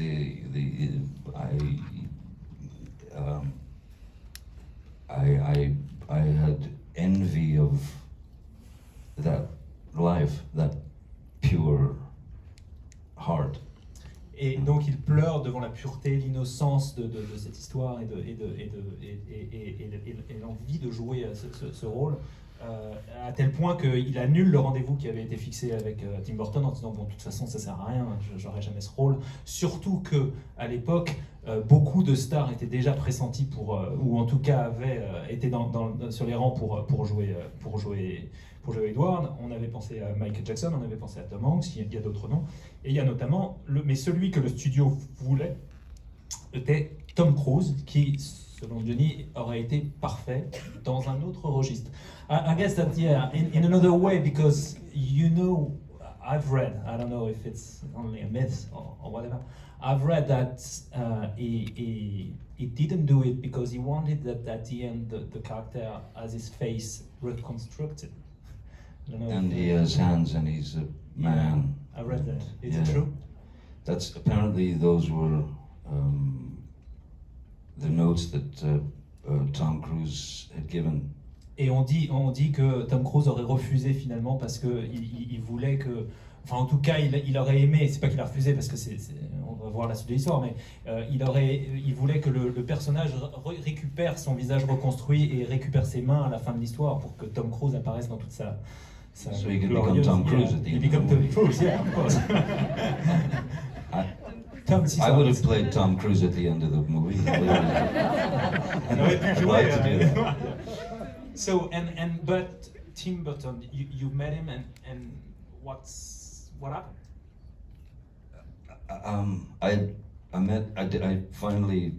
I had envy of that life, that pure heart. Et donc il pleure devant la pureté, l'innocence de cette histoire et l'envie de jouer ce rôle, à tel point qu'il annule le rendez-vous qui avait été fixé avec Tim Burton en disant bon, de toute façon ça sert à rien, j'aurai jamais ce rôle. Surtout que à l'époque beaucoup de stars étaient déjà pressentis pour, ou en tout cas avaient été sur les rangs pour jouer Edward. On avait pensé à Michael Jackson, on avait pensé à Tom Hanks, il y a d'autres noms. Et il y a notamment, mais celui que le studio voulait était Tom Cruise, qui, selon Johnny, aurait été parfait dans un autre registre. I guess that, yeah, in another way, because you know, I've read, I don't know if it's only a myth or whatever, I've read that he didn't do it because he wanted that at the end the character has his face reconstructed. And he has hands and he's a man. Yeah, I read that. Is it true? That's apparently those were the notes that Tom Cruise had given. Et on dit que Tom Cruise aurait refusé finalement parce que il voulait que, enfin en tout cas il aurait aimé, c'est pas qu'il a refusé parce que on va voir la suite de l'histoire, mais il voulait que le personnage récupère son visage reconstruit et récupère ses mains à la fin de l'histoire pour que Tom Cruise apparaisse dans toute sa so he could become Tom Cruise at the end. He become Tom Cruise, yeah, of course. I would have played Tom Cruise at the end of the movie. I'd like to do that. So but Tim Burton, you met him and what happened? I finally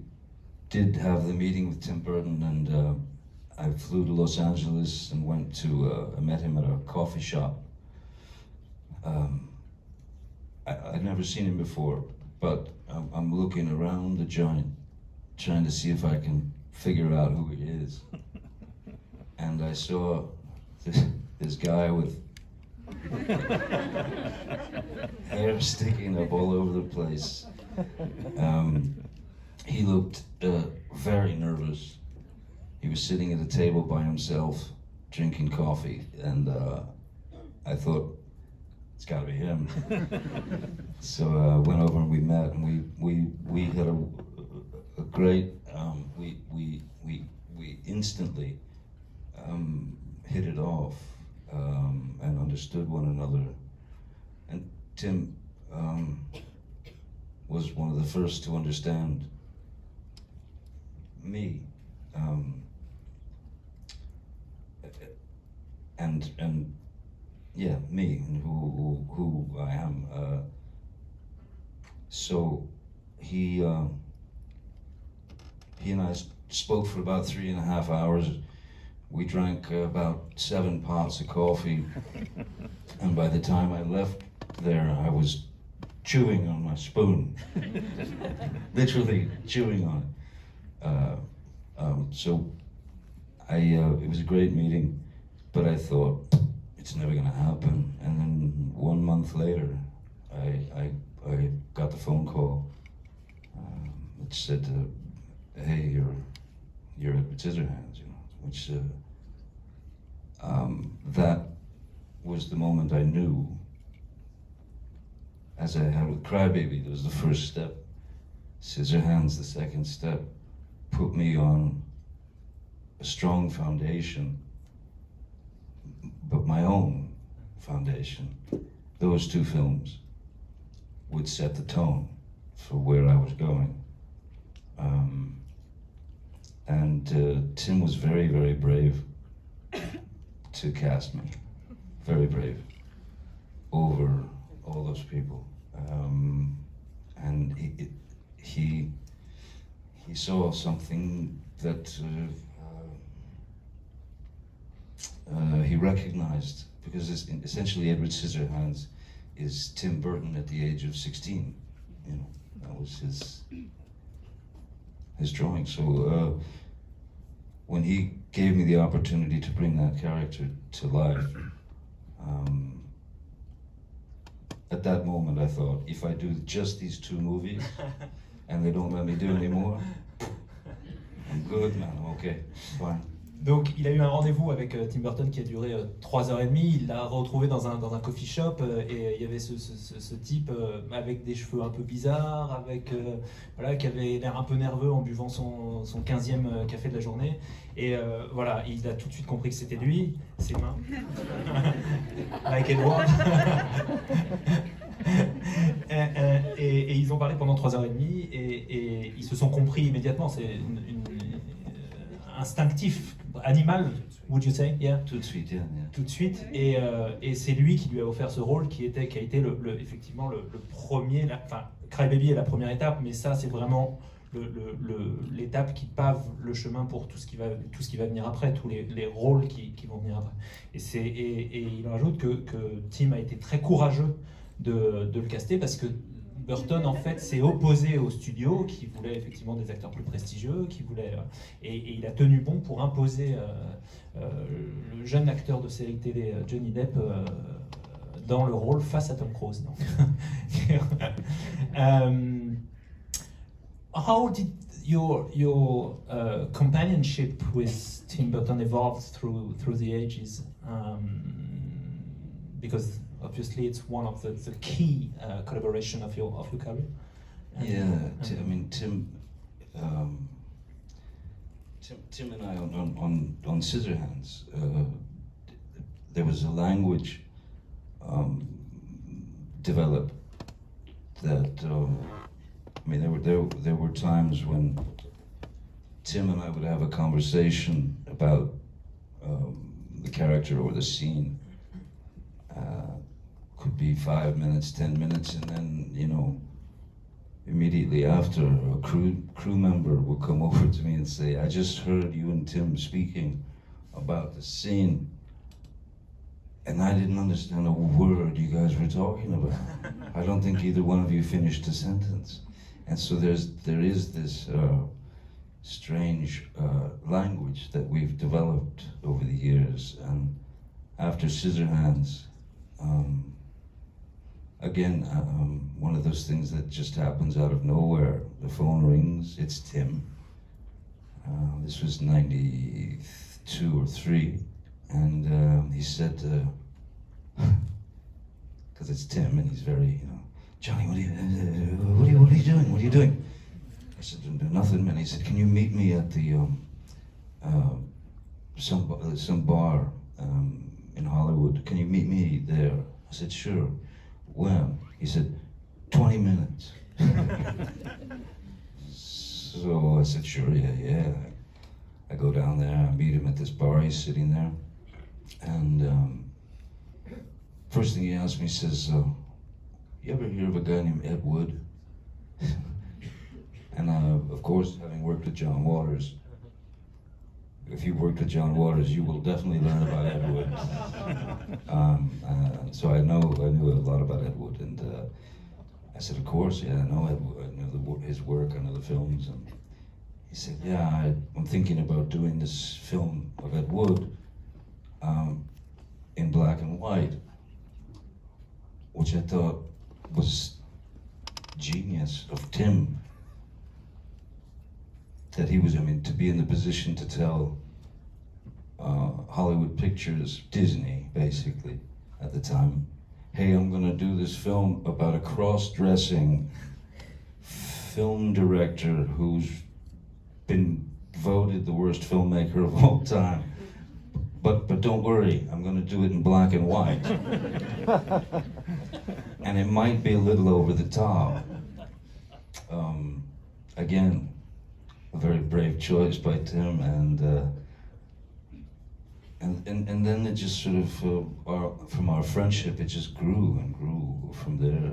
did have the meeting with Tim Burton, and I flew to Los Angeles and went to, I met him at a coffee shop. I'd never seen him before, but I'm looking around the joint, trying to see if I can figure out who he is. And I saw this guy with hair sticking up all over the place. He looked very nervous. He was sitting at a table by himself, drinking coffee, and I thought, it's got to be him. So I went over and we met, and we had a great, we instantly hit it off and understood one another. And Tim was one of the first to understand me. And yeah, me and who I am. So he and I spoke for about 3.5 hours. We drank about 7 pots of coffee, and by the time I left there, I was chewing on my spoon, literally chewing on it. So it was a great meeting, but I thought it's never going to happen. And then 1 month later, I got the phone call. It said, "Hey, you're at Scissorhands," you know, which that was the moment I knew. As I had with Crybaby, that was the first step. Scissorhands, the second step, put me on a strong foundation, but my own foundation. Those 2 films would set the tone for where I was going. Tim was very, very brave to cast me. Very brave over all those people. And he saw something that he recognized, because essentially Edward Scissorhands is Tim Burton at the age of 16. You know, that was his drawing. So when he gave me the opportunity to bring that character to life, at that moment I thought, if I do just these 2 movies and they don't let me do any more, I'm good, man, okay, fine. Donc il a eu un rendez-vous avec Tim Burton qui a duré 3h30, il l'a retrouvé dans un coffee shop et il y avait ce type avec des cheveux un peu bizarres, avec, voilà, qui avait l'air un peu nerveux en buvant son 15e café de la journée. Et voilà, il a tout de suite compris que c'était lui, ses mains, like Edward. Et ils ont parlé pendant 3h30 et ils se sont compris immédiatement, c'est instinctif, animal, would you say? Yeah. Tout de suite, yeah. Tout de suite, et c'est lui qui lui a offert ce rôle qui a été effectivement le premier. Enfin, Crybaby est la première étape, mais ça c'est vraiment l'étape qui pave le chemin pour tout ce qui va venir après, tous les rôles qui vont venir après. Et il rajoute que Tim a été très courageux de le caster, parce que Burton en fait s'est opposé au studio qui voulait effectivement des acteurs plus prestigieux, et il a tenu bon pour imposer le jeune acteur de série télé Johnny Depp dans le rôle face à Tom Cruise. Donc. How did your companionship with Tim Burton evolve through the ages? Because obviously, it's one of the key collaboration of your career. Yeah, I mean Tim and I on Scissorhands, there was a language developed that I mean there were times when Tim and I would have a conversation about the character or the scene. Could be 5 minutes, 10 minutes, and then, you know, immediately after, a crew member would come over to me and say, "I just heard you and Tim speaking about the scene, and I didn't understand a word you guys were talking about. I don't think either one of you finished a sentence." And so there is this strange language that we've developed over the years, and after Scissorhands, again, one of those things that just happens out of nowhere. The phone rings, it's Tim. This was 92 or 3, and he said, because it's Tim and he's very, you know, "Johnny, what are you doing? What are you doing?" I said, "Nothing, man." He said, "Can you meet me at the some bar in Hollywood? Can you meet me there?" I said, "Sure." "When?" He said, 20 minutes. So I said, "Sure, yeah. I go down there, I meet him at this bar, he's sitting there. And first thing he asks me, he says, "You ever hear of a guy named Ed Wood?" And of course, having worked with John Waters, if you worked with John Waters, you will definitely learn about Ed Wood. So I knew a lot about Ed Wood, and I said, of course, yeah, I know Ed Wood, I know his work, I know the films. And he said, yeah, I'm thinking about doing this film of Ed Wood in black and white, which I thought was genius of Tim. That he was, to be in the position to tell Hollywood Pictures, Disney, basically, at the time, hey, I'm gonna do this film about a cross-dressing film director who's been voted the worst filmmaker of all time. But don't worry, I'm gonna do it in black and white. And it might be a little over the top. Again, a very brave choice by Tim, and then it just sort of from our friendship, it just grew and grew from there.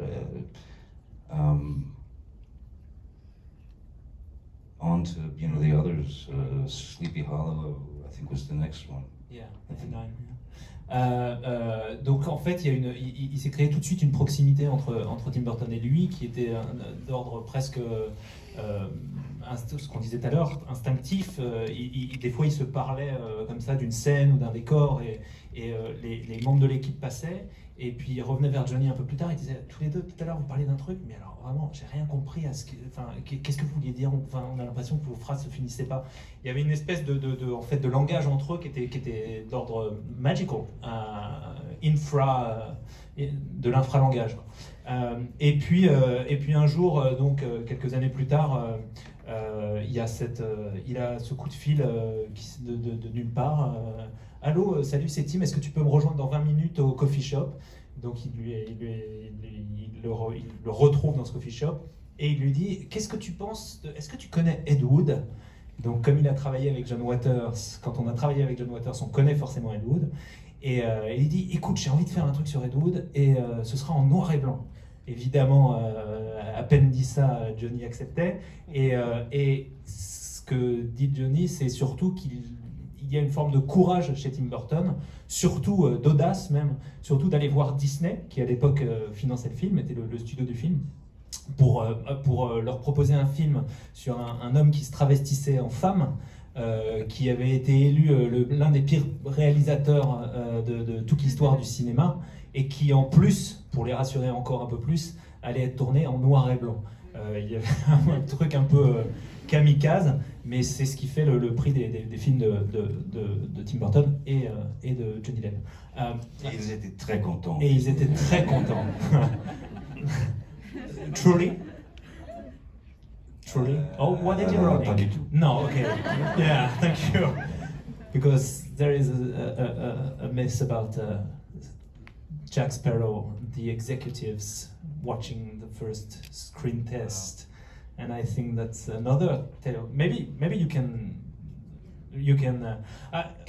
On to the others. Sleepy Hollow, I think, was the next one. Yeah, I think. Donc en fait, il s'est créé tout de suite une proximité entre Tim Burton et lui, qui était d'ordre presque, ce qu'on disait tout à l'heure, instinctif. Des fois, ils se parlaient comme ça d'une scène ou d'un décor, et les membres de l'équipe passaient, et puis ils revenaient vers Johnny un peu plus tard, ils disaient tous les deux, tout à l'heure vous parliez d'un truc, mais alors vraiment j'ai rien compris à qu'est-ce que vous vouliez dire, on a l'impression que vos phrases se finissaient pas. Il y avait une espèce de langage entre eux qui était d'ordre magical, de l'infralangage. Et puis un jour, quelques années plus tard, il a ce coup de fil de nulle part. Allô, salut, c'est Tim, est-ce que tu peux me rejoindre dans 20 minutes au coffee shop? Donc il le retrouve dans ce coffee shop et il lui dit, qu'est-ce que tu penses est-ce que tu connais Ed Wood? Donc comme il a travaillé avec John Waters, quand on a travaillé avec John Waters, on connaît forcément Ed Wood. Et il dit, écoute, j'ai envie de faire un truc sur Ed Wood, et ce sera en noir et blanc. Évidemment, à peine dit ça, Johnny acceptait. Et ce que dit Johnny, c'est surtout qu'il y a une forme de courage chez Tim Burton, surtout d'audace même, surtout d'aller voir Disney, qui à l'époque finançait le film, était le studio du film, pour leur proposer un film sur un homme qui se travestissait en femme, qui avait été élu l'un des pires réalisateurs de toute l'histoire du cinéma, et qui en plus, pour les rassurer encore un peu plus, allait être tourné en noir et blanc. Il y avait un truc un peu kamikaze, mais c'est ce qui fait le prix des films de Tim Burton et de Johnny Depp. Et ils étaient très contents. Et ils étaient très contents. Truly? Truly? Oh, what did you write? Pas du tout. No, okay. Yeah, thank you. Because there is a myth about Jack Sparrow, the executives watching the first screen test, and I think that's another tale. Maybe you can.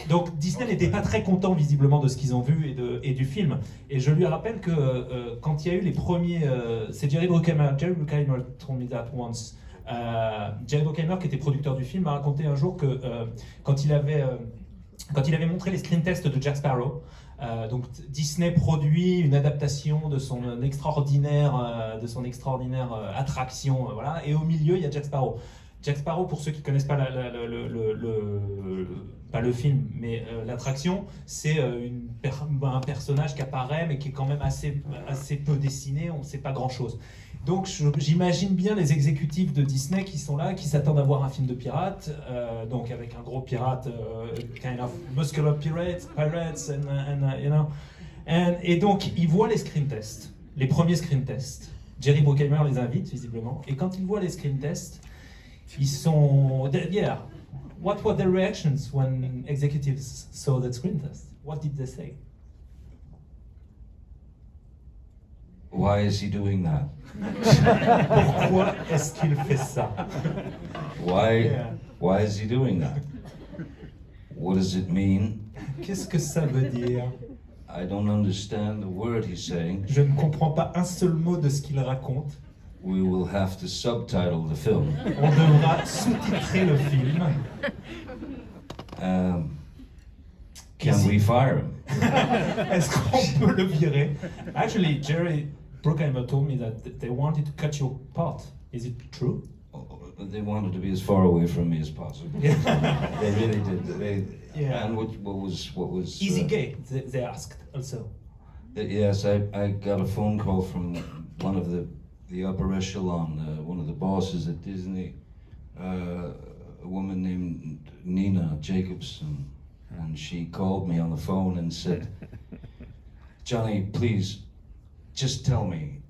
Donc Disney n'était pas très content visiblement de ce qu'ils ont vu et du film. Et je lui rappelle que quand il y a eu les premiers, c'est Jerry Bruckheimer told me that once. Jerry Bruckheimer, qui était producteur du film, m'a raconté un jour que quand il avait montré les screen tests de Jack Sparrow, donc Disney produit une adaptation de son extraordinaire attraction, voilà, et au milieu il y a Jack Sparrow. Jack Sparrow, pour ceux qui ne connaissent pas pas le film, mais l'attraction, c'est un personnage qui apparaît, mais qui est quand même assez peu dessiné, on ne sait pas grand-chose. Donc j'imagine bien les exécutifs de Disney qui sont là, qui s'attendent à voir un film de pirate, donc avec un gros pirate, kind of muscular pirates, et donc ils voient les screen tests, les premiers screen tests. Jerry Bruckheimer les invite visiblement, et quand ils voient les screen tests, ils sont, yeah. What were their reactions when executives saw that screen test? What did they say? Why is he doing that? Pourquoi est-ce qu'il fait ça? Why is he doing that? What does it mean? Qu'est-ce que ça veut dire? I don't understand the word he's saying. Je ne comprends pas un seul mot de ce qu'il raconte. We will have to subtitle the film. On devra sous-titrer le film. Can we fire him? Est-ce qu'on peut le virer? Actually, Jerry Bruckheimer told me that they wanted to cut your part. Is it true? They wanted to be as far away from me as possible. Yeah. They really did. Yeah. And what was? Is he gay? They asked also. Yes, I got a phone call from one of the upper echelon, one of the bosses at Disney, a woman named Nina Jacobson, and she called me on the phone and said, "Johnny, please, just tell me,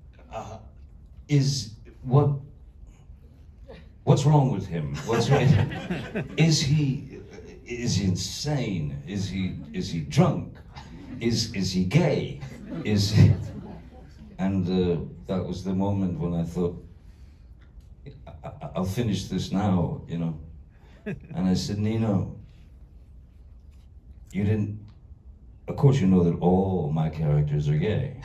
what's wrong with him? What's right? Is he insane? Is he drunk? Is he gay? Is he?" And that was the moment when I thought, I'll finish this now, you know. And I said, "Nino, you didn't. Of course, you know that all my characters are gay."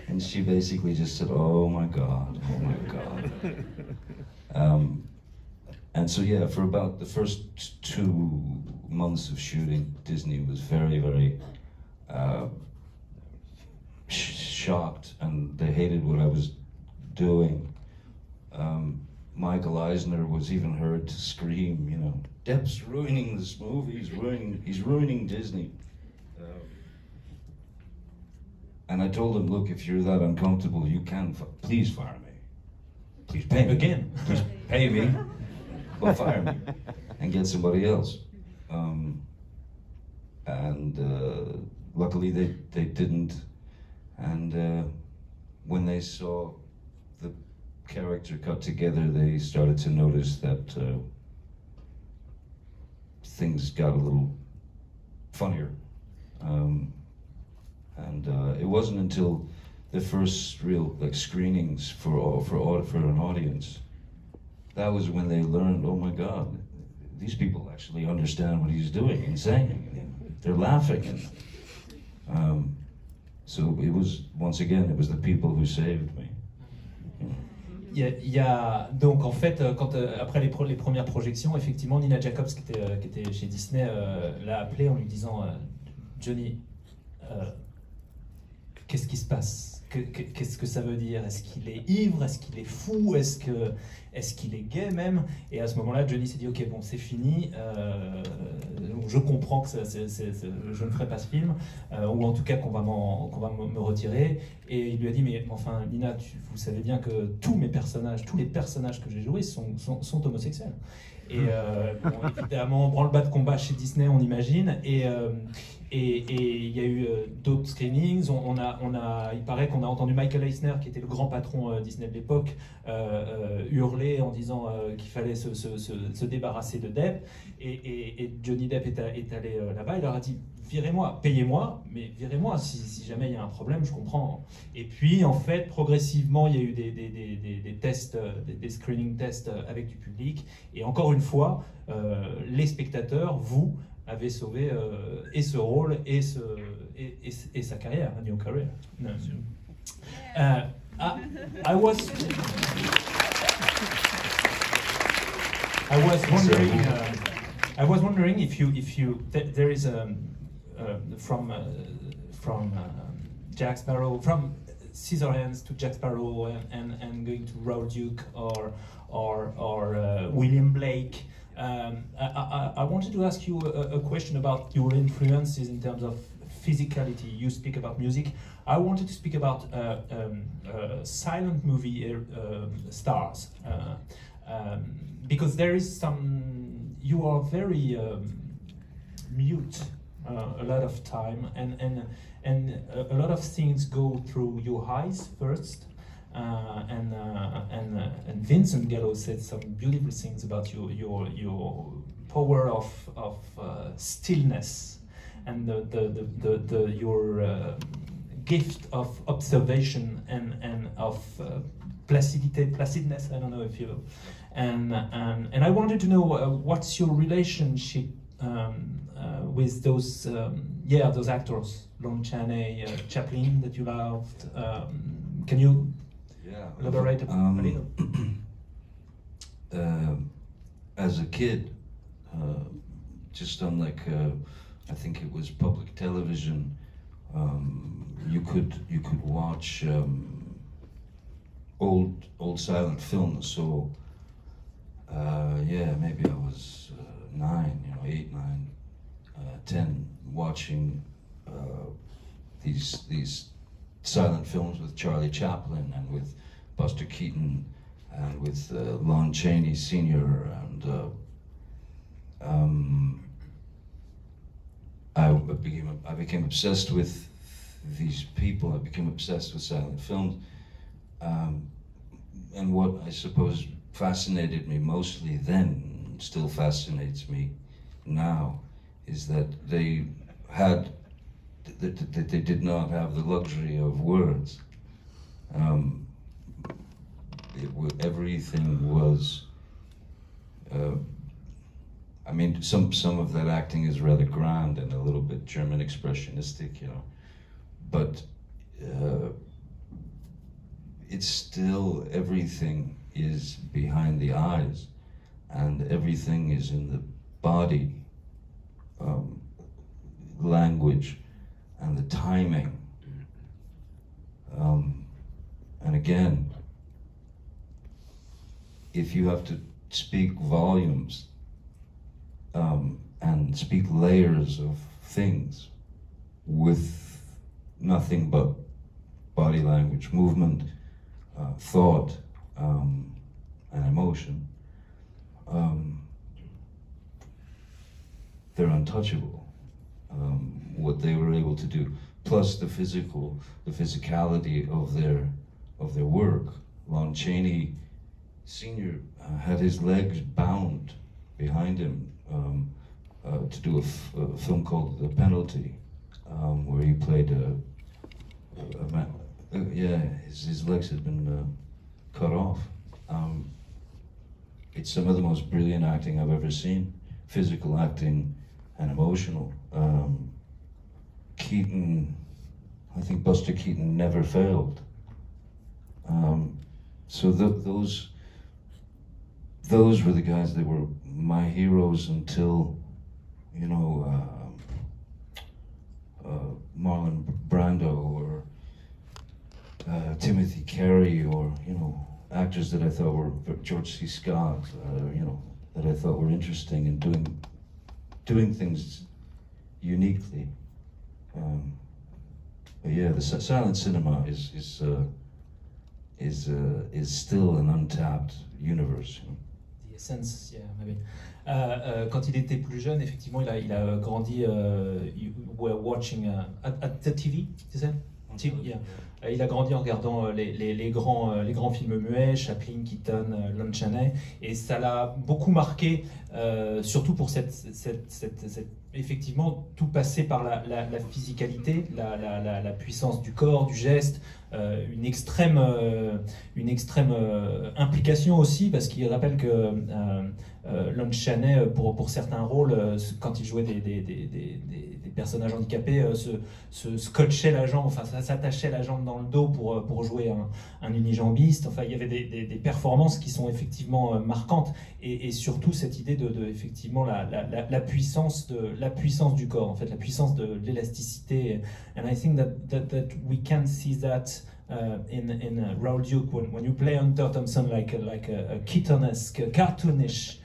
And she basically just said, "Oh my God, oh my God." And so yeah, for about the first 2 months of shooting, Disney was very, very shocked, and they hated what I was doing. Michael Eisner was even heard to scream, you know, "Depp's ruining this movie. He's ruining Disney." And I told him, "Look, if you're that uncomfortable, you can please fire me. Please pay me Again. Please pay me, but fire me and get somebody else." Luckily they didn't. And when they saw the character cut together, they started to notice that things got a little funnier. It wasn't until the first real screenings for an audience, that was when they learned, oh my God, these people actually understand what he's doing and saying. They're laughing. So it was, once again, it was the people who saved me. Il y a donc en fait après les premières projections, effectivement Nina Jacobs qui était chez Disney l'a appelé en lui disant Johnny, qu'est-ce qui se passe? Qu'est-ce que ça veut dire? Est-ce qu'il est ivre? Est-ce qu'il est fou? Est-ce qu'il est gay même? Et à ce moment-là, Johnny s'est dit ok, bon, c'est fini. Je comprends que je ne ferai pas ce film, ou en tout cas qu'on va me retirer. Et il lui a dit mais enfin, Nina, vous savez bien que tous les personnages que j'ai joués sont homosexuels. Et bon, évidemment, branle-bas de combat chez Disney, on imagine. Et il y a eu d'autres screenings. Il paraît qu'on a entendu Michael Eisner, qui était le grand patron Disney de l'époque, hurler en disant qu'il fallait se débarrasser de Depp. Et Johnny Depp est allé là-bas. Il leur a dit virez-moi, payez-moi, mais virez-moi si jamais il y a un problème, je comprends. Et puis en fait, progressivement, il y a eu des tests, des screening tests avec du public. Et encore une fois, les spectateurs, vous, avait sauvé et ce rôle et sa carrière, a new career. No. I was wondering if there is from Jack Sparrow, from Scissorhands to Jack Sparrow and going to Raoul Duke or William Blake. I wanted to ask you a question about your influences in terms of physicality. You speak about music. I wanted to speak about silent movie stars, because there is you are very mute a lot of time, and a lot of things go through your eyes first. And Vincent Gallo said some beautiful things about your power of stillness and your gift of observation and of placidness. I don't know if you and I wanted to know what's your relationship with those those actors, Lon Chaney, Chaplin, that you loved. Can you elaborate a little? as a kid, just on like I think it was public television. You could watch old silent films. So yeah, maybe I was 9, 8, 9, 10, watching these silent films with Charlie Chaplin and with Buster Keaton and with Lon Chaney Sr. and I became obsessed with these people. I became obsessed with silent films, and what I suppose fascinated me mostly then, still fascinates me now, is that they did not have the luxury of words. Everything was. I mean, some of that acting is rather grand and a little bit German expressionistic, but it's still, everything is behind the eyes, and everything is in the body, language, and the timing. And again, if you have to speak volumes and speak layers of things with nothing but body language, movement, thought, and emotion, they're untouchable. What they were able to do, plus the physicality of their work. Lon Chaney Sr. Had his legs bound behind him to do a film called The Penalty, where he played a man. Yeah, his legs had been cut off. It's some of the most brilliant acting I've ever seen, physical acting and emotional. Keaton, I think Buster Keaton never failed. So those were the guys that were my heroes until, Marlon Brando or Timothy Carey, or actors that I thought were George C. Scott, that I thought were interesting and doing things uniquely. But yeah, the silent cinema is still an untapped universe. The essence, yeah, maybe. Quand il était plus jeune, effectivement, il a grandi. You were watching at the TV, tu sais? Yeah. Il a grandi en regardant les grands films muets, Chaplin, Keaton, Lon Chaney, et ça l'a beaucoup marqué, surtout pour effectivement tout passé par la physicalité, la puissance du corps, du geste, une extrême implication aussi, parce qu'il rappelle que Lon Chaney, pour certains rôles, quand il jouait des personnages handicapés, se scotchait la jambe, enfin s'attachait la jambe dans le dos pour jouer un unijambiste. Enfin, il y avait des performances qui sont effectivement marquantes, et surtout cette idée de effectivement la puissance du corps, en fait, la puissance de l'élasticité. And I think that we can see that in Raoul Duke when you play Hunter Thompson like a Keaton-esque, cartoonish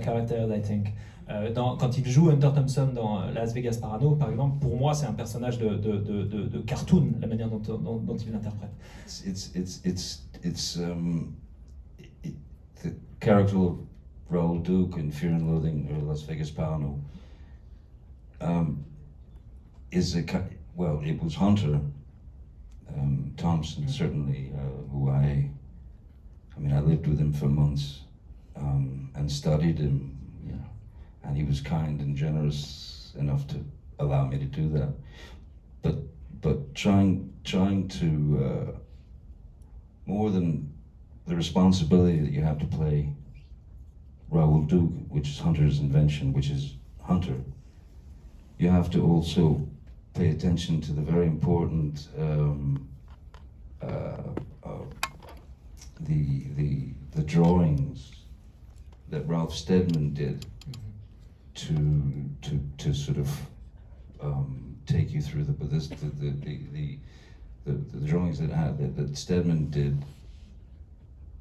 character, I think. Quand il joue Hunter Thompson dans Las Vegas Parano, par exemple, pour moi, c'est un personnage de cartoon, la manière dont il l'interprète. The character of Raoul Duke in Fear and Loathing or Las Vegas Parano it was Hunter Thompson, certainly, who I lived with him for months and studied him. And he was kind and generous enough to allow me to do that. But trying to more than the responsibility that you have to play Raoul Duke, which is Hunter's invention, which is Hunter, you have to also pay attention to the very important the drawings that Ralph Steadman did to sort of take you through the drawings that Steadman did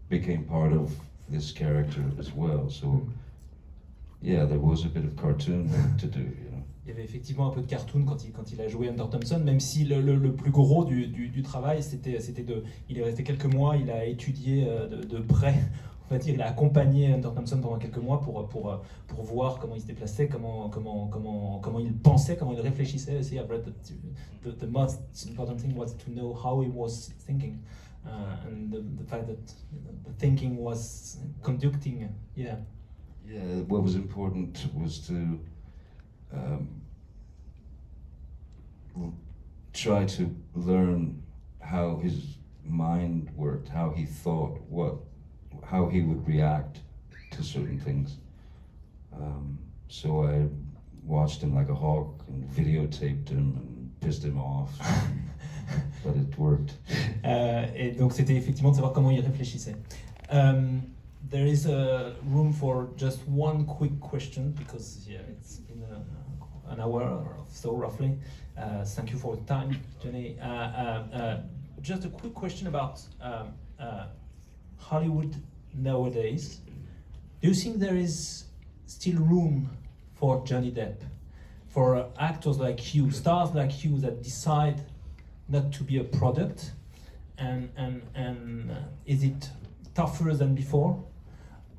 became part of this character as well. So yeah, there was a bit of cartoon to do, you know. Il y avait effectivement un peu de cartoon quand il a joué Hunter Thompson, même si le plus gros du travail, il est resté quelques mois, il a étudié de près, on va dire, il a accompagné Hunter Thompson pendant quelques mois pour voir comment il se déplaçait, comment il pensait, comment il réfléchissait. Aussi, I've read that the most important thing was to know how he was thinking, and the fact that the thinking was conducting, yeah. Yeah, what was important was to try to learn how his mind worked, how he thought, how he would react to certain things. So I watched him like a hawk and videotaped him and pissed him off, but it worked. Et donc c'était effectivement de savoir comment il réfléchissait. There is a room for just one quick question because it's been an hour or so roughly. Thank you for the time, Jenny. Just a quick question about Hollywood nowadays. Do you think there is still room for Johnny Depp, for actors like you, stars like you that decide not to be a product, and is it tougher than before?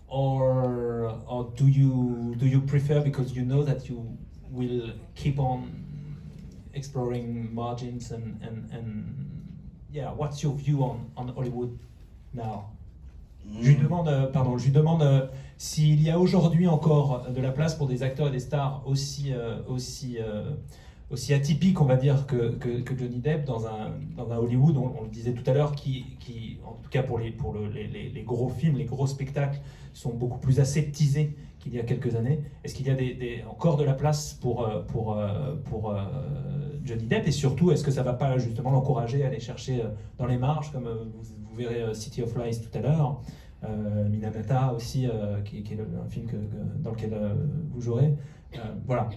Or do you prefer, because you know that you will keep on exploring margins and yeah, what's your view on Hollywood now? Je lui demande s'il y a aujourd'hui encore de la place pour des acteurs et des stars aussi atypiques, on va dire, que Johnny Depp dans un Hollywood, on le disait tout à l'heure, qui en tout cas pour les gros films, les gros spectacles, sont beaucoup plus aseptisés qu'il y a quelques années. Est-ce qu'il y a encore de la place pour Johnny Depp, et surtout, est-ce que ça ne va pas justement l'encourager à aller chercher dans les marges, comme vous verrez City of Lies tout à l'heure, Minamata aussi, qui est un film dans lequel vous jouerez. Voilà.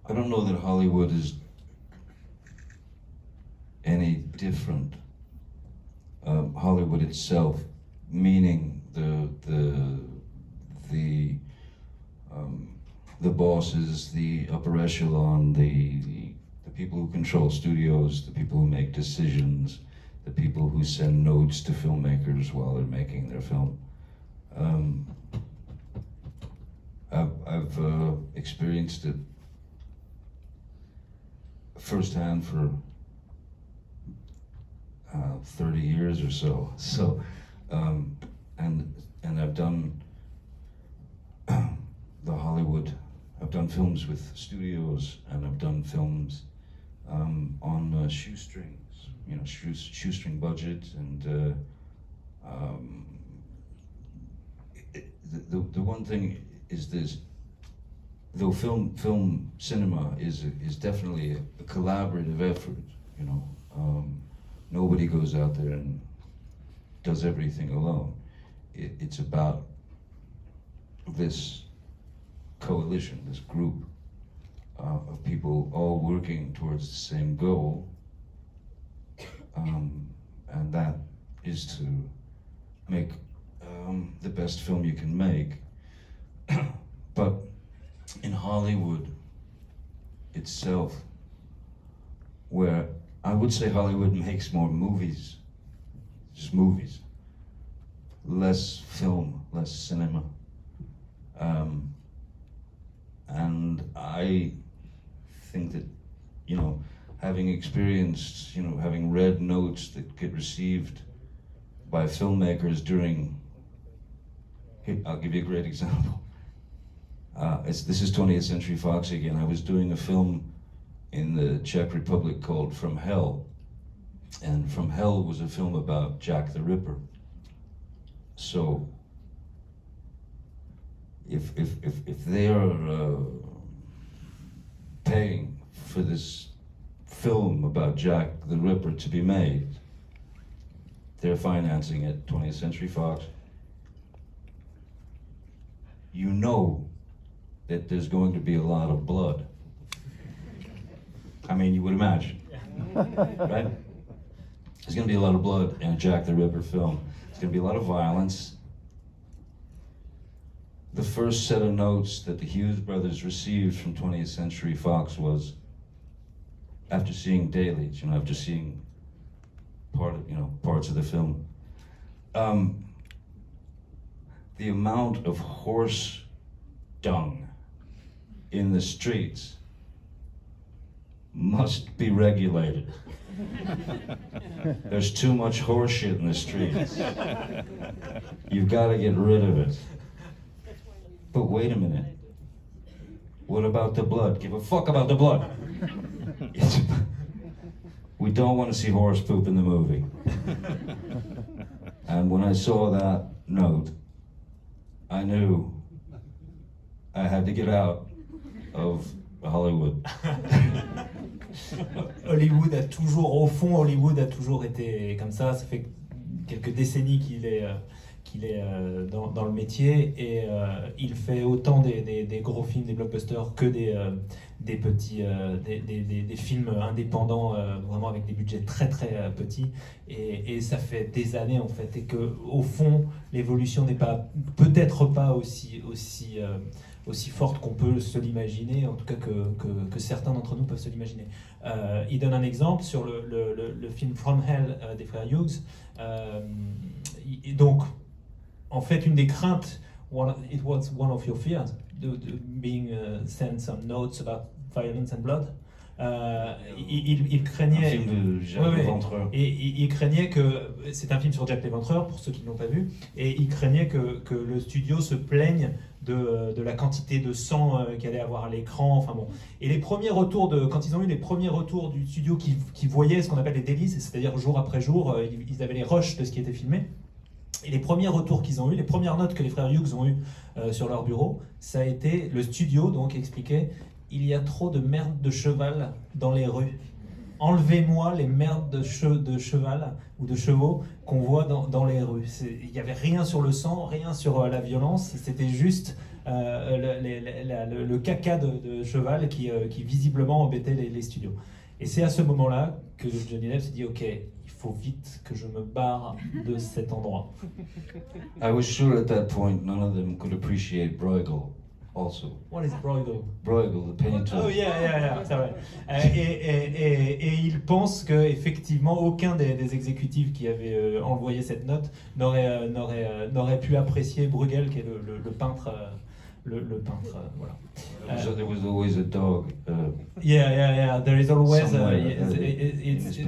I don't know that Hollywood is any different. Hollywood itself, meaning the bosses, the upper echelon, the people who control studios, the people who make decisions, the people who send notes to filmmakers while they're making their film. I've experienced it firsthand for 30 years or so. So, and I've done the Hollywood. I've done films with studios, and I've done films on shoestrings, you know, shoestring budget, and the one thing is this: though film cinema is definitely a collaborative effort, you know. Nobody goes out there and does everything alone. It's about this coalition, this group of people all working towards the same goal, and that is to make the best film you can make. But in Hollywood itself, where I would say Hollywood makes more movies, just movies, less film, less cinema. And I think that, you know, having experienced, you know, having read notes that get received by filmmakers during, I'll give you a great example. This is 20th Century Fox again. I was doing a film in the Czech Republic called From Hell, and From Hell was a film about Jack the Ripper. So if they are paying for this film about Jack the Ripper to be made, they're financing it, 20th Century Fox. You know that there's going to be a lot of blood. I mean, you would imagine, right? There's going to be a lot of blood in a Jack the Ripper film. There's going to be a lot of violence. The first set of notes that the Hughes brothers received from 20th Century Fox was, after seeing dailies, after seeing parts of the film, the amount of horse dung in the streets must be regulated. There's too much horse shit in the streets. You've got to get rid of it. But wait a minute. What about the blood? Give a fuck about the blood. We don't want to see horse poop in the movie. And when I saw that note, I knew I had to get out of Hollywood. Hollywood a toujours, au fond, Hollywood a toujours été comme ça. Ça fait quelques décennies qu'il est dans le métier et il fait autant des gros films, des blockbusters que des petits, des films indépendants, vraiment avec des budgets très très petits. Et ça fait des années en fait, et que au fond, l'évolution n'est peut-être pas aussi forte qu'on peut se l'imaginer, en tout cas que certains d'entre nous peuvent se l'imaginer. Il donne un exemple sur le film From Hell des frères Hughes. Donc, en fait, une des craintes, it was one of your fears, being sent some notes about violence and blood. Il craignait. Un film de Jack l'Éventreur. Et il craignait que. C'est un film sur Jack l'Éventreur, pour ceux qui ne l'ont pas vu. Et il craignait que le studio se plaigne de la quantité de sang qu'il allait avoir à l'écran. Enfin bon. Et les premiers retours quand ils ont eu les premiers retours du studio qui voyaient ce qu'on appelle les dailies, c'est-à-dire jour après jour, ils avaient les rushs de ce qui était filmé. Et les premiers retours qu'ils ont eu, les premières notes que les frères Hughes ont eues sur leur bureau, ça a été le studio donc expliquait: il y a trop de merde de cheval dans les rues. Enlevez-moi les merdes de cheval ou de chevaux qu'on voit dans les rues. Il n'y avait rien sur le sang, rien sur la violence, c'était juste le caca de cheval qui visiblement embêtait les studios. Et c'est à ce moment-là que Johnny Depp s'est dit: ok, il faut vite que je me barre de cet endroit. I was sure at that point none of them could appreciate Bruegel also. What is Bruegel? Bruegel, the painter. Oh yeah, c'est vrai. Et il pense qu'effectivement aucun des exécutifs qui avaient envoyé cette note n'aurait pu apprécier Bruegel, qui est le peintre. Le peintre, voilà. There was always a dog. Yeah. There is always.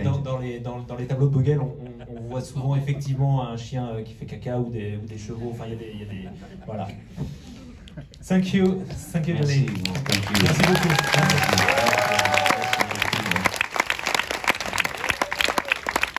Dans les tableaux de Bruegel, on voit souvent effectivement un chien qui fait caca ou des chevaux. Enfin, il y a des voilà. Thank you, Merci. Denis. Thank you. Merci beaucoup.